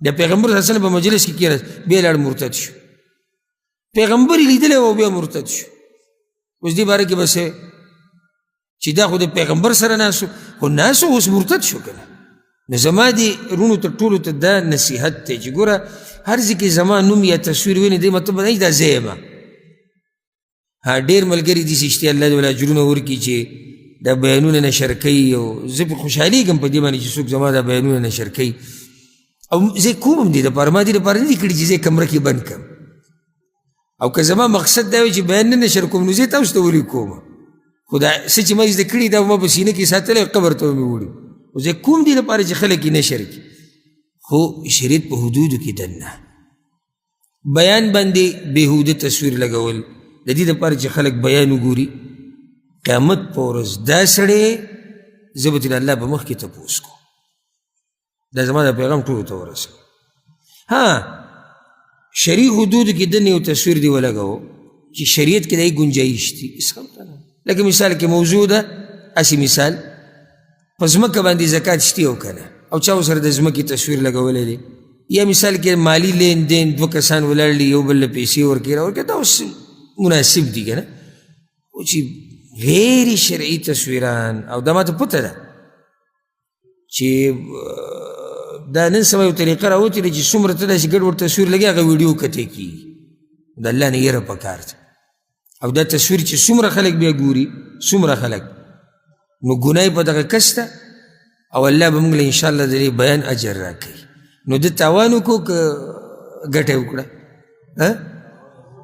د پیغمبر صلی الله علیه وسلم په مجلس کې کېناست بیا لاړ مرتد شو. پیغمبر یې لیدلی او بیا مرتد شو. اوس دې باره کې بس چې دا خو د پیغمبر سره ناسو خو ناسو اوس مرتد شو که نه. نو زما دې رونو ته ټولو ته دا نصیحت دی چې ګوره هر ځای کې زما نوم یا تصویر وینې دی مطلب نه دا زه یم. ډېر ملګري دي چې الله دې ول اجرونه ورکړي چې دا بیانونه نشر کوي او زه پې خوشحالېږم په دې باندې چې څوک زما دا بیانونه نشر کوي او زه کوم هم دې دپاره ما دې دپاره نه دي کړي چې زه کمره کې بند کړم او که زما مقصد دا وي چې بیان نه نشر کوم نو زه تاسو ته ولې کوم خو دا څه چې ما زده کړي دا ما په سینه کې ساتلی قبر ته مې وړي او زه کوم دې لپاره چې خلک یې نشر کړي خو شریعت په حدودو کې دننه بیان باندې بېهوده تصویر لګول د دې دپاره چې خلک بیان وګوري قیامت په ورځ دا سړی زه به ترې الله په مخ کې تپوس کوم. دا زما د پیغام ټولو ته ورسوي. شرعي حدودو کې دننه یو تصویر دې ولګوو چې شریعت کې د هغې گنجایش دي لکه مثال کې موضوع ده هسې مثال په ځمکه باندې زکات شتي او که نه او چا ورسره د ځمکې تصویر لګولی دی یا مثال کې مالی لین دین دوه کسان ولاړ دي یو بل له پیسې ورکوي راورکوي دا اوس مناسب دي که نه خو چې غیر شرعي تصویران او دا ماته پته ده چې دا نن سبا یو طریقه راوتې ده چې څومره ته داسې ګډوډ تصویر لګي هغه ویډیو کتې کېږي د الله نه یره پکار ده او دا تصویر چې څومره خلک بیا ګوري څومره خلک نو ګناه په دغه کس ده او الله به موږ له انشاءالله د دې بیان اجر راکوي. نو د تاوان وکړو که ګټه وکړه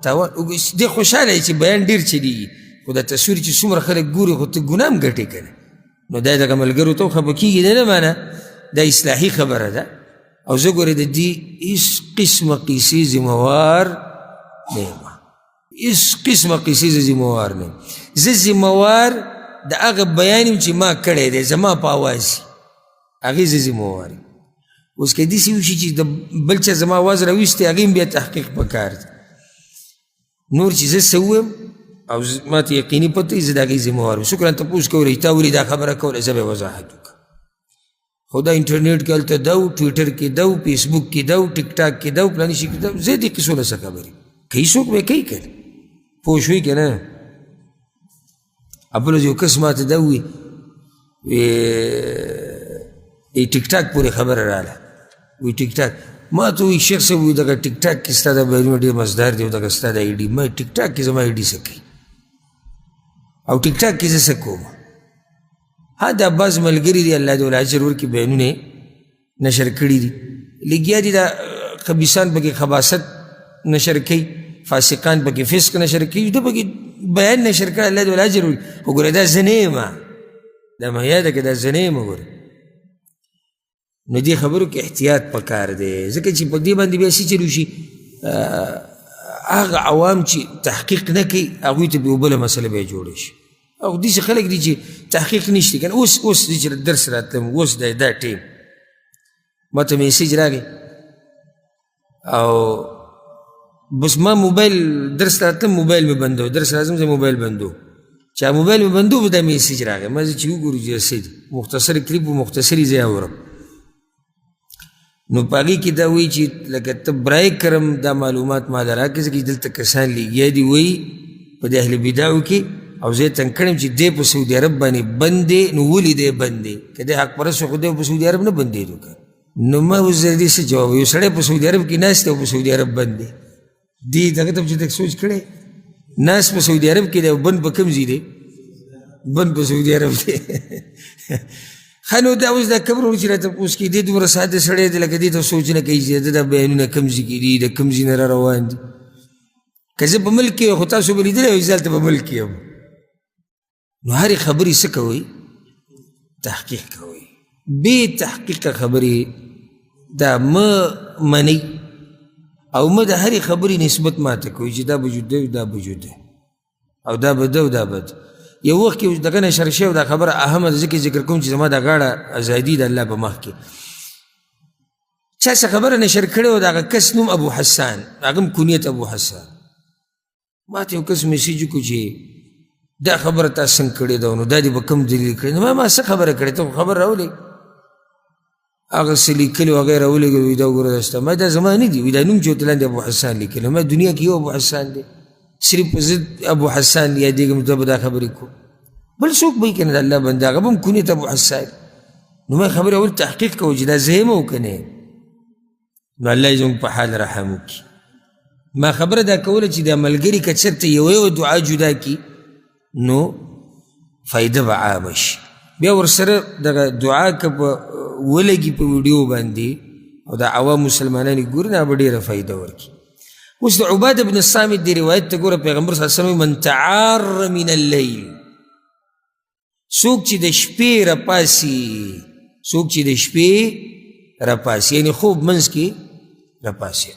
تاوان دی خوشحاله چې بیان ډېر چلیږي خو دا تصویر چې څومره خلک ګوري خو ته ګناه هم ګټې که نه نو دا دغه ملګرو ته خفه کېږي دا نه معنه دا اصلاحي خبره ده او زه ګورې د دې هېڅ قسمه قیسې ذموار نه یم هېڅ قسمه قیسې زه ذموار نه یم زه ذموار د هغه بیان یم چې ما کړی دی زما په آواز هغې زه ذموار یم اوس که داسې وشي چې د بل چا زما آواز راویستی هغې هم بیا تحقیق پکار دی نور چې زه څه ووایم او ما ته یقیني پته وي زه د هغې ذموار یم څوک رانته پوښ کولی تا ولې دا خبره کوله زه به وضاحت وکړم خو دا انټرنیټ کې هلته ده ټویټر کې ده فیسبوک کې ده ټیک ټاک کې ده فلاني شي کې ده زه دې قصو نه څه خبرې کوي څوک به کوي که نه پوه شوي که نه بل یو کس ما ته ده ووي ټیک ټاک پورې خبره راله وی ټیک ټاک ما ته وی شیخ صاحب وی دغه ټیک ټاک کې ستا د بیانونه ډېر مزدار دی او دغه ستا د آی ډي ما ټیک ټاک کې زما آی ډي څه کوي او ټیک ټاک کې زه څه کوم ها دا بعض ملګري دي الله دې ول اجر ورکړي بیانونه نشر کړي دي لګیا دي دا خبیثان پکې خباثت نشر کوي فاسقان پکې فسق نشر کوي ده پکې بیان نشر کړي الله دې ول اجر ورکړي وګوره دا زه نه یم دا مه یاده کړه دا زه نه یم وګوره نو دې خبرو کې احتیاط پکار دی ځکه چې په دې باندې بیا څه چل وشي هغه عوام چې تحقیق نه کوي هغوی ته بیا بله مسله بیا جوړه شي او داسې خلک دي چې تحقیق نشته که نه اوس دي چې درس راتلم اوس دا ټیم ما ته میسیج راغی او بس ما موبایل درس راتلم موبایل مې بندو درس راځم زه موبایل بندو چې موبایل مې بندو به دا میسیج راغی ما زه چې وګورو چې څه دي مختصر کلیپ و مختصري ځای اورم نو په هغې کې دا وایي چې لکه ته برای کرم دا معلومات ما له راکړې ځکه چې دلته کسان لګیا دي وایي په د اهل بدعو کې او زه یې تنګ کړم چې دی په سعودي عرب باندې بند دی نو ولې دی بند دی که دی حق پرست خو دی په سعودي عرب نه بندېدو که نو ما اوس د دې څه جواب یو سړی په سعودي عرب کې ناست دی او په سعودي عرب بند دی دې دغه ته چې ته سوچ کړی ناست په سعودي عرب کې دی او بند په کوم ځای دی بند په سعودي عرب دی ښه نو دا اوس دا کبر چې راته پوښ کړي دی دومره ساده سړی دی لکه دې ته سوچ نه کوي چې دا بیانونه کوم ځای کې دي د کوم ځای نه را روان دي که زه په ملک کې خو تاسو به لیدلی وایي زه هلته په ملک کې یم نو هرې خبرې څه کوئ تحقیق کوئ بې تحقیقه خبرې دا مه منئ او مه د هرې خبرې نسبت ماته کوئ چې دا وجود دی دا وجود دی او دا بد او دا بد یو وخت کې دغه نشر شوی دا خبره اهمه ده ځکه ذکر کوم چې زما دا غاړه ازادي د الله په مخ کې چا څه خبره نشر کړې وه د هغه کس نوم ابو حسان هغه هم کنیت ابو حسان ما ته یو کس میسیج وکړو چې دا خبره تا څنګه کړې ده نو دا دې په کوم دلیل کړې نو ما څه خبره کړې ته خو خبر راولې هغه څه لیکلي هغه یې راولېږل وایي دا وګوره دا ستا ما دا زما نه دي وایي دا نوم چې ورته لاندې ابو حسان لیکلی ما دنیا کې یو ابو حسان دی صرف په ضد ابو حسان یادېږم ته به دا خبرې کو بل څوک به یې که نه د الله بنده هغه به هم کونیت ابو حسان نو ما خبرې اول تحقیق کوو چې دا زه یم او که نه یم نو الله یې زموږ په حال رحم وکړي ما خبره دا کوله چې دا ملګري که چېرته یو دعا جدا کړي نو فایده به عامه شي بیا ورسره دغه دعا که په ولګي په ویډیو باندې او د عوام مسلمانان یې ګوري نه به ډېره فایده ورکړي اوس د عباده بن الصامت دی روایت ته ګوره پیغمبر صلی الله علیه وسلم من تعار من اللیل څوک چې د شپې راپاسي څوک چې د شپې راپاسي یعنې خوب منځ کې راپاسي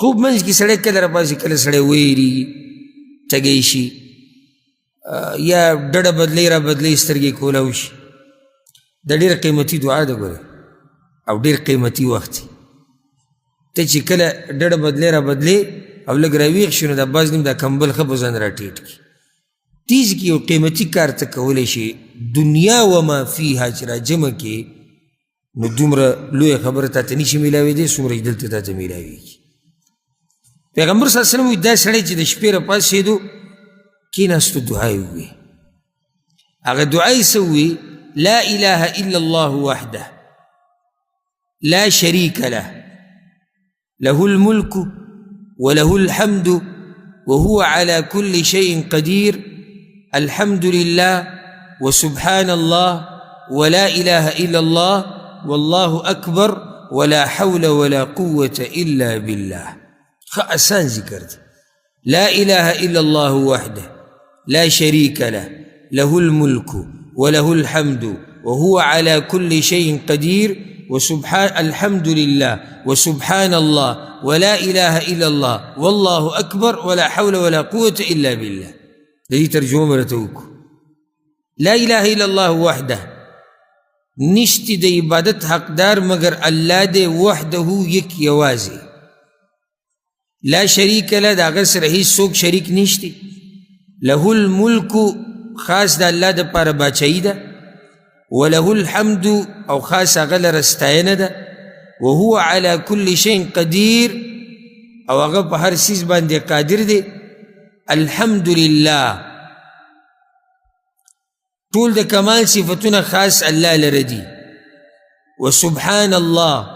خوب منځ کې سړی کله راپاسي کله سړی ویرېږي تږی شي یا ډډه بدلی را بدلی سترګې کولاو شي دا ډېره قیمتي دعا ده ګوره او ډېر قیمتي وخت ته چې کله ډډه بدلی را بدلی او لږ راویښ شي نو دا بعض نیم دا کمبل ښه په ځان را ټیټ کړي تیز کې یو قیمتي کار ته کولی شي دنیا وما فیها چې را جمع کې نو دومره لویه خبره تا ته نشي میلاوېدی څومره چې دلته تا ته میلاوېږي پیغمبر صلی الله علیه وسلم وایي دا سړی چې د شپې راپاڅېدو کېناستو دعا یې ووایي هغه دعا یې څه ووایي لا اله الا الله وحده لا شريك له له الملك وله الحمد وهو على كل شيء قدير الحمد لله وسبحان الله ولا إله إلا الله والله أكبر ولا حول ولا قوة إلا بالله آسان ذکر دی لا إله إلا الله وحده لا شريك له له الملك وله الحمد وهو على كل شيء قدير وسبحان الحمد لله وسبحان الله ولا إله إلا الله والله أكبر ولا حول ولا قوة إلا بالله. لذي ترجمه مرتوك لا إله إلا الله وحده نشتی د عبادت حقدار مگر اللہ دے وحده یک یوازی لا شریک له دا غیر سره هیڅ څوک شریک نشتی له الملک خاص د الله د پاره باچایی ده وله الحمد او خاص هغه لره ستاینه ده وهو على كل شيء قدیر او هغه په هر څیز باندې قادر دی. الحمد لله طول د کمال صفتونه خاص الله لره دي. وسبحان الله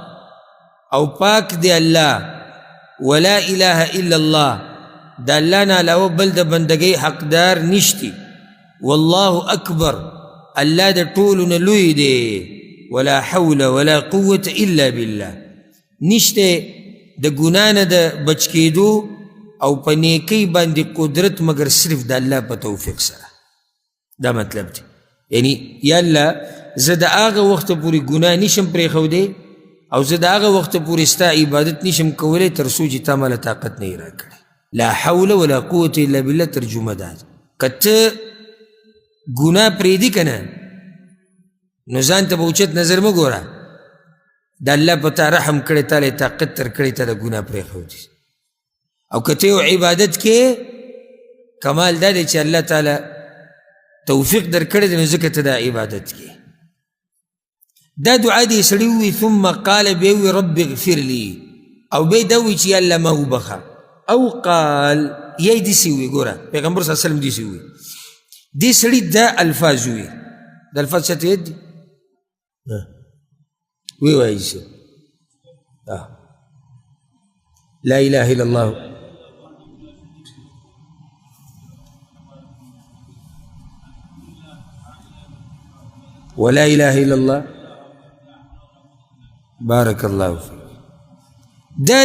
او پاک دی الله. ولا اله الا الله دا الله نه علاوه بل د بندګۍ حقدار نشتی. والله اکبر الله د ټولو نه لوی دی. ولا حول ولا قوة الا بالله نشته د ګناه نه د بچ کېدو او په نیکۍ باندې قدرت مگر صرف د الله په توفیق سره. دا مطلب دی یعنی یا الله زه د هغه وخته پورې ګناه نشم پرېښودی او زه د هغه وخته پورې ستا عبادت نشم کولی تر څو چې تا ماله طاقت نه یې راکړی. لا حول ولا قوة الا بالله ترجمه ده. که ته ګناه پرېږدي که نه نو ځان ته به اوچت نظر مه ګوره. د الله په تا رحم کړی تا له طاقت در کړی تا د ګناه پرېښودي. او که ته یو عبادت کې کمال دا دی چې الله تعالی توفیق در کړی دی نو ځکه ته دا عبادت کې. دا دعا دی سړي ووي ثم قال بیا ووي رب اغفر لي او بیا دا ووي چې یا الله ما وبخه او قال یا یې داسې ووي. ګوره پیغمبر صلی الله علیه وسلم داسې ووي. دې سړي دا الفاظ ووي. دا الفاظ چاته یاد دي؟ وی وایي چې لا اله الا الله ولا اله الا الله بارك الله فيك. دا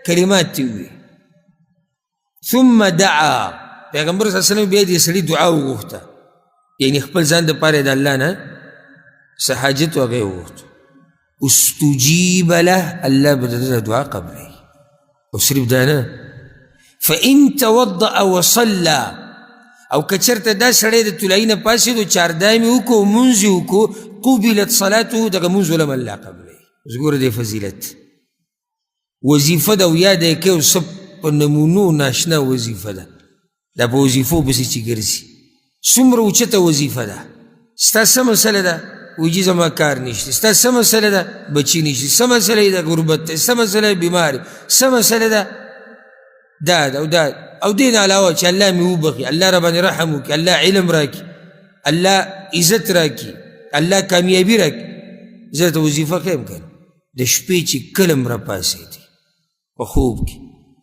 کلمات تی وی. ثم دعا پیغمبر صلی الله علیه وسلم بیا دې سړي دعا وغوښته یعنی خپل ځان د پاره د الله نه څه حاجت و هغه یې وغوښته. استجیب له الله به د ده دعا قبلوي. او صرف دا نه فإن توضأ وصلى او که چېرته دا سړی د طلایي نه پاڅېد او چاردای مې وکړو مونځ یې وکړو قبلت صلاته دغه مونځ ولم الله قبلوي. اوس ګوره دې فضیلت وظیفه ده او یاد یې کوي او څه په نمونو ناشنا وظیفه ده. دا په وظیفو پسې چې ګرځي څومره اوچته وظیفه ده. ستا څه مسله ده؟ ویجي زما کار نشته. ستا څه مسله ده؟ بچي نشته. څه مسله یې ده؟ غربت دی. څه مسله یې بیمار. څه مسله ده؟ دا ده او دا او دې نه علاوه چې الله مې وبخي، الله را باندې رحم وکړي، الله علم راکړي، الله عزت راکړي، الله کامیابي راکړي. زه درته وظیفه ښیم که د شپې چې کله هم راپاڅېدې په خوب کې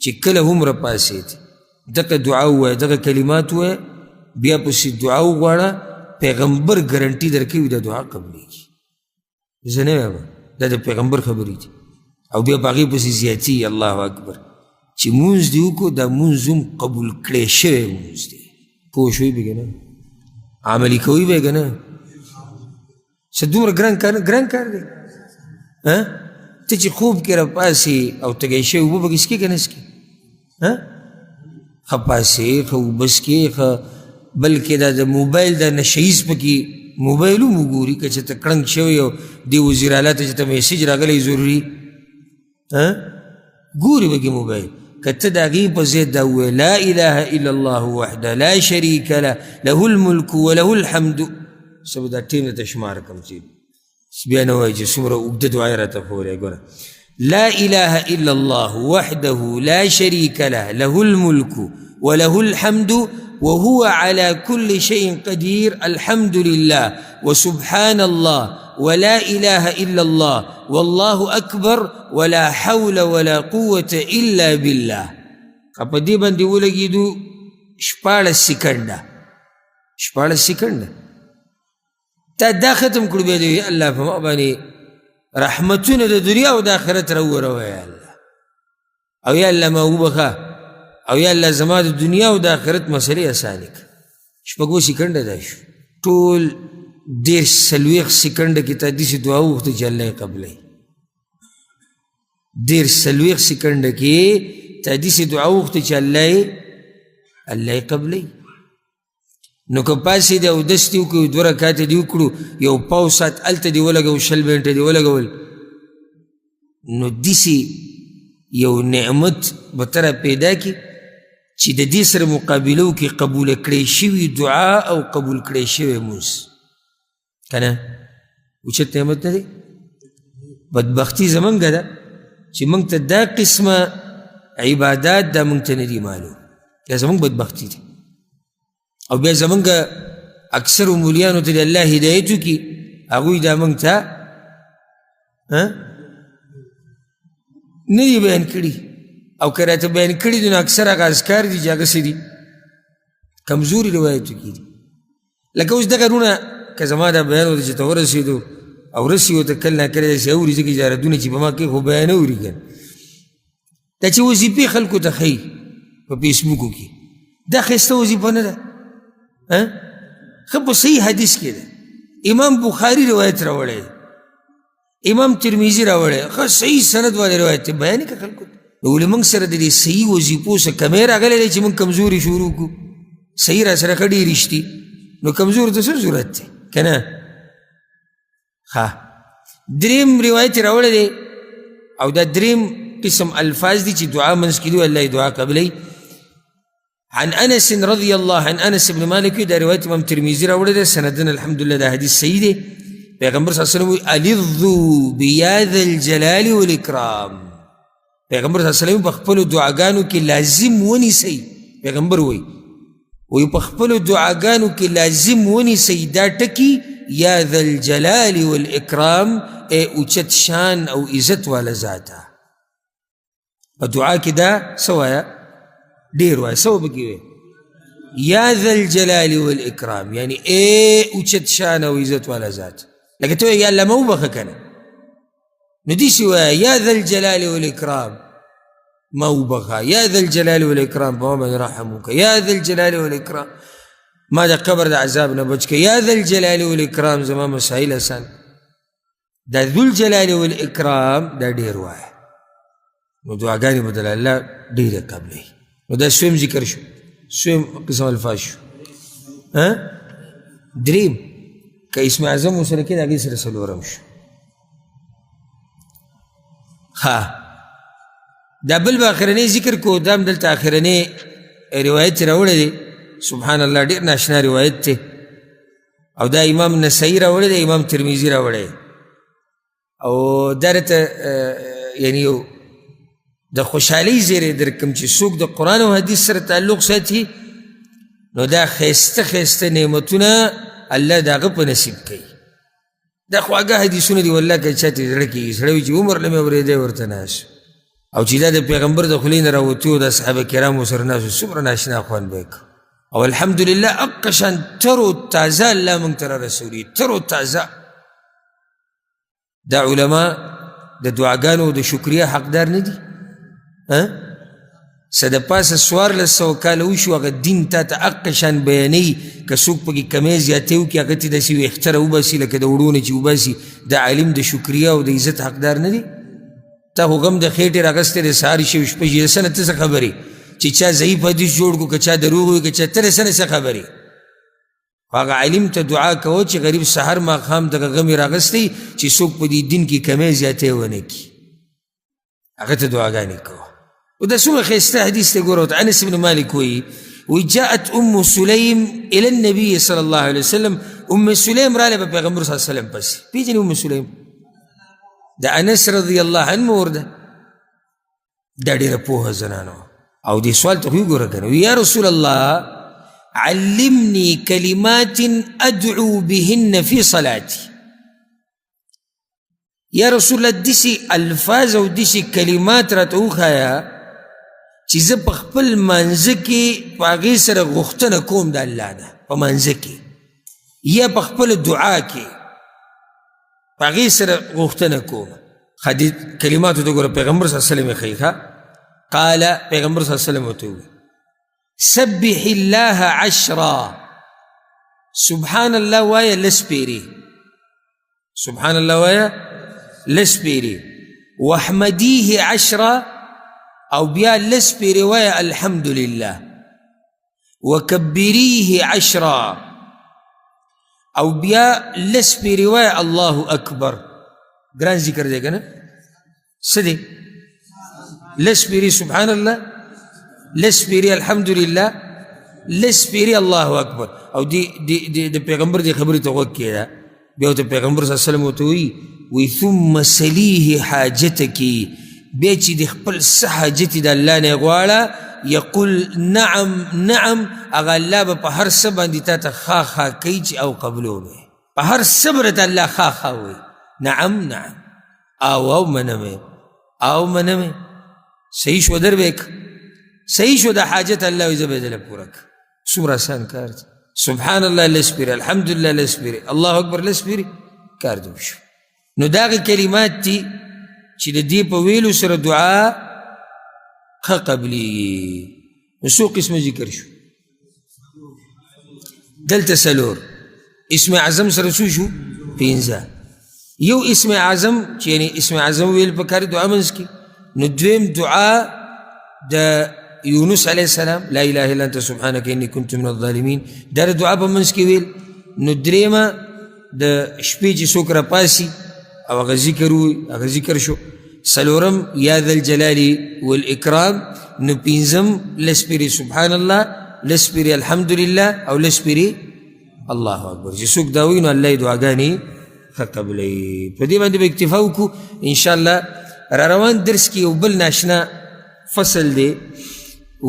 چې کله هم راپاڅېدې دغه دعا ووایه، دغه کلمات ووایه، بیا پسې دعا وغواړه. پیغمبر ګرنټي درکوي دا دعا قبلېږي. زه نه وایم، دا د پیغمبر خبرې دي. او بیا په هغې پسې زیاتي الله اکبر چې مونځ دې وکړو دا مونځ هم قبول کړی شوی مونځ دی. پوه شوي به که نه؟ عملي کوي به که نه؟ څه دومره ګران کار دی؟ ته چې خوب کې راپاسې او تږی شوی اوبه به څکې که نه څکې؟ ښه پاسې ښه اوبه څکې ښه بلکې دا د موبایل دا نشهیز پکې موبایل هم وګوري که چېرته کړنګ شوی او دې وزیر اعلی ته چې ته میسیج راغلی ضروري ګوري به کې موبایل. که ته د هغې په ضد دا ووایې لا اله الا الله وحده لا شریک له له الملک وله الحمد څه به دا ټیم درته شماره کړم چې بیا نه وایي چې څومره اوږده دعا یې راته ښوولی. ګوره لا اله الا الله وحده لا شريك له له الملك وله الحمد وهو على كل شيء قدير الحمد لله وسبحان الله ولا إله إلا الله والله أكبر ولا حول ولا قوة إلا بالله. په دې باندې ولګېدو 14 سکنډه تا دا ختم کړو بیا دې الله په ما باندې رحمتونه د دنیا او د آخرت راووروه یا الله. او یا الله ما وبخه او یا الله زما د دنیا او د آخرت مسلې اسانې کړه. شپږو سیکنډه دا شو، ټول 40 سیکنډه کې تا داسې دعا وغوښته چې الله یې قبلوي. 40 سیکنډه کې تا داسې دعا وغوښته چې الله یې قبلوي. نو که پاسېدې اودس دې وکړو، 2 رکاته دې وکړو، یو پاو ساعت هلته دې ولګول، 20 منټه دې ولګول، نو داسې یو نعمت به ته را پیدا کړي چې د دې سره مقابله وکړي قبوله کړی شوي دعا او قبول کړی شوی مونځ. که نه اوچت نعمت نه دی؟ بدبختي زمونږ ده چې مونږ ته دا قسمه عبادات دا مونږ ته نه دي معلوم. دا زمونږ بدبختي دی. او بیا زمونږ اکثر مولیانو ته د الله هدایت وکړي، هغوی دا مونږ ته نه دي بیان کړي، او که راته بیان کړي دي نو اکثر هغه اذکار دي چې هغه څه دي، کمزوري روایتو کې دي. لکه اوس دغه رونه که زما دا بیان ورته چې ته ورسېدو او رسي ورته کله ناکله داسې اوري، ځکه اجارتونه چې په ما کوي خو بیان اوري که دا چې وظیفې خلکو ته ښیي په فیسبوکو کې، دا ښایسته وظیفه نه ده. ښه په صحیح حدیث کې ده، امام بخاري روایت راوړی، امام ترمیزي راوړی، ښه صحیح سند والی روایت دی، بیان یې که خلکو ته. نو ولې موږ سره د دې صحیح وظیفو څه کمی راغلی دی چې موږ کمزوري شروع کړو؟ صحیح را سره ښه ډېر رښتي، نو کمزورو ته څه ضرورت دی که نه؟ ښه دریم روایت یې راوړی دی، او دا دریم قسم الفاظ دي چې دعا منځ کې دي الله یې دعا قبلوي. عن انس رضی الله عن انس بن مالک، دا روایت امام ترمیزي راوړی دی، سندن الحمدلله دا حدیث صحیح دی. پیغمبر صلی الله علیه وسلم وی الظوا بیا ذا الجلال والاکرام. پیغمبر صلی الله علیه وسلم په خپلو دعاګانو کې لازم ونیسئ. پیغمبر وی په خپلو دعاګانو کې لازم ونیسئ دا ټکي یا ذا الجلال والاکرام، ای اوچت شان او عزت والا ذاته. په دعا کې دا څه وایه؟ ډېر وایه. څه به کې وایه؟ یا ذا الجلال والاکرام، یعنی ای اوچت شان او عزت والا ذات. لکه ته یا الله ما وبخه که نه، نو داسې وایه یا ذا الجلال والاکرام ما وبخه، یا ذا الجلال والاکرام په ما باندې رحم وکړه، یا ذا الجلال والاکرام ما د قبر د عذاب نه بچ کړه، یا ذا الجلال والاکرام زما مسایل اسان. دا ذو الجلال والاکرام دا ډېر وایه، نو دعاګانې به د الله ډېرې قبلوي. نو دا سویم ذکر شو، سویم قسم الفاظ شو. دریم که اسم اعظم ورسره کې د هغې سره څلورم شو. دا بل به اخرنی ذکر کو، دا هم دلته اخرنی روایت راوړی دی، سبحان الله ډېر ناشنا روایت دی، او دا امام نسائی راوړی دی، امام ترمیزي راوړی. او دا راته یعنی یو د خوشحالۍ زیری درکم چې څوک د قرآن او حدیث سره تعلق ساتي، نو دا ښایسته ښایسته نعمتونه الله د هغه په نصیب کوي. دا خواږه حدیثونه دي والله که چا ته زړه کېږي، سړی وي چې عمر نه مې اورېدی ورته ناست، او چې دا د پیغمبر د خولې نه راوتي و د صحابه کرامو سره ناست و، څومره ناشنا خوند به یې کو. او الحمدلله هغه شان تر و تازه الله موږ ته رارسولي، تر و تازه. دا علما د دعاګانو د شکریه حقدار نه دي؟ څه د پاسه 1400 کاله وشو هغه دین تا ته هغه شان بیانوي، که څوک پکې کمی زیاتې وکړي هغه ته داسې ویښته راوباسي لکه د وړو نه چې وباسي، د عالم د شکریه او د عزت حقدار نه دي؟ تا خو غم د خېټې راغستی دی، سهار شوي شپه شي، څه نه ته څه خبرې چې چا ضعیف حدیث جوړ کړو، که چا دروغ وي، که چا ته څه نه څه خبرې. خو هغه عالم ته دعا کوه چې غریب سهار ماښام دغه غم یې راغستی چې څوک په دې دین کې کمی زیاتې ونه کړي، هغه ته دعاګانې کوه. وده څومره ښایسته حدیث دی. ګوره انس بن مالک وایي جاءت ام سلیم الى النبي صلی الله علیه وسلم، ام سلیم راله په پیغمبر صلی الله علیه وسلم پسې. پیژنې ام سلیم د انس رضی الله عنه مور ده، دا ډېره پوهه زنانه. او دې سوال ته خو وګوره که نه، یا رسول الله علمني كلمات ادعو بهن في صلاتي. یا رسول الله داسې الفاظ او داسې کلمات راته وښایه چې زه په خپل مانځه کې په هغې سره غوښتنه کوم د الله نه، په مانځه کې یا په خپله دعا کې په هغې سره غوښتنه کوم. دې کلماتو ته ګوره پیغمبر صلی الله علیه وسلم یې ښیي. قال پیغمبر صلی الله علیه وسلم ورته وویل سبح الله 10 سبحان الله وایا لس پیری سبحان الله وایا لس پیری واحمدیه 10 او بیا لس پیری وایا الحمد لله وكبريه 10 او بیا لس پیری وایا الله اکبر گران ذکر دے گا نا سدے لس پیری سبحان الله لس پیری الحمد لله لس پیری الله اکبر او دی پیغمبر دی خبری تو غوږ کیدا بیا ته پیغمبر صلی الله علیه وسلم ته وی ثم سلیه حاجتکی بیا چې د خپل څه حاجت د الله نه غواړه یقول نعم نعم هغه الله به په هر څه باندې تا ته خا خا کوي چې او قبلو به په هر صبر ته الله خا خا وي نعم نعم او منمه او منمه صحیح شو در بیک صحیح شو دا حاجت اللہ وی زبیدل پورک سمر آسان کار دی سبحان اللہ لسپیری الحمدللہ لسپیری اللہ اکبر لسپیری کار دو شو نو داغی کلمات تی چی دا دی پا ویلو سر دعا خا قبلی نو سو قسم ذکر شو دل تسلور اسم عظم سر سو شو پینزا یو اسم عظم چی یعنی اسم عظم ویل پکاری دعا منز کی نو دویم دعا دا یونس علیہ السلام لا الہ الا انت سبحانک انی کنت من الظالمین دا دعا پا منز کی ویل نو دریما دا شپی چی سوک را پاسی او اغا ذکر ہوئی اغا ذکر شو سلورم یا ذا الجلال والاکرام نو پینزم لسپیری سبحان اللہ لسپیری الحمدللہ او لسپیری اللہ اکبر جی سوک داوی نو اللہ دعاگانی قبلی پدی باندې به اکتفا وکړو انشاءاللہ را روان درس کې یو بل ناشنا فصل دی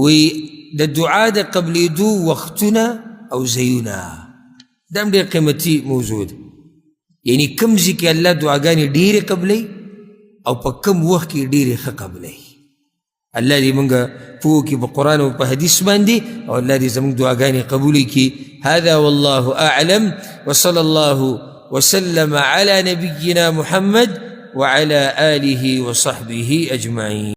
وی د دعا د قبلیدو وختونه او ځایونه دا هم ډېر قیمتي موضوع دی یعنی کم ځای کې الله دعاګانې ډېرې قبلی او په کم وخت کې ډېرې ښه قبلی الله دې موږ پوه کړي په قرآن او په حدیث باندې او الله دې زموږ دعاګانې قبولې کړي هذا والله اعلم وصلى الله وسلم على نبينا محمد وعلى آله وصحبه أجمعين.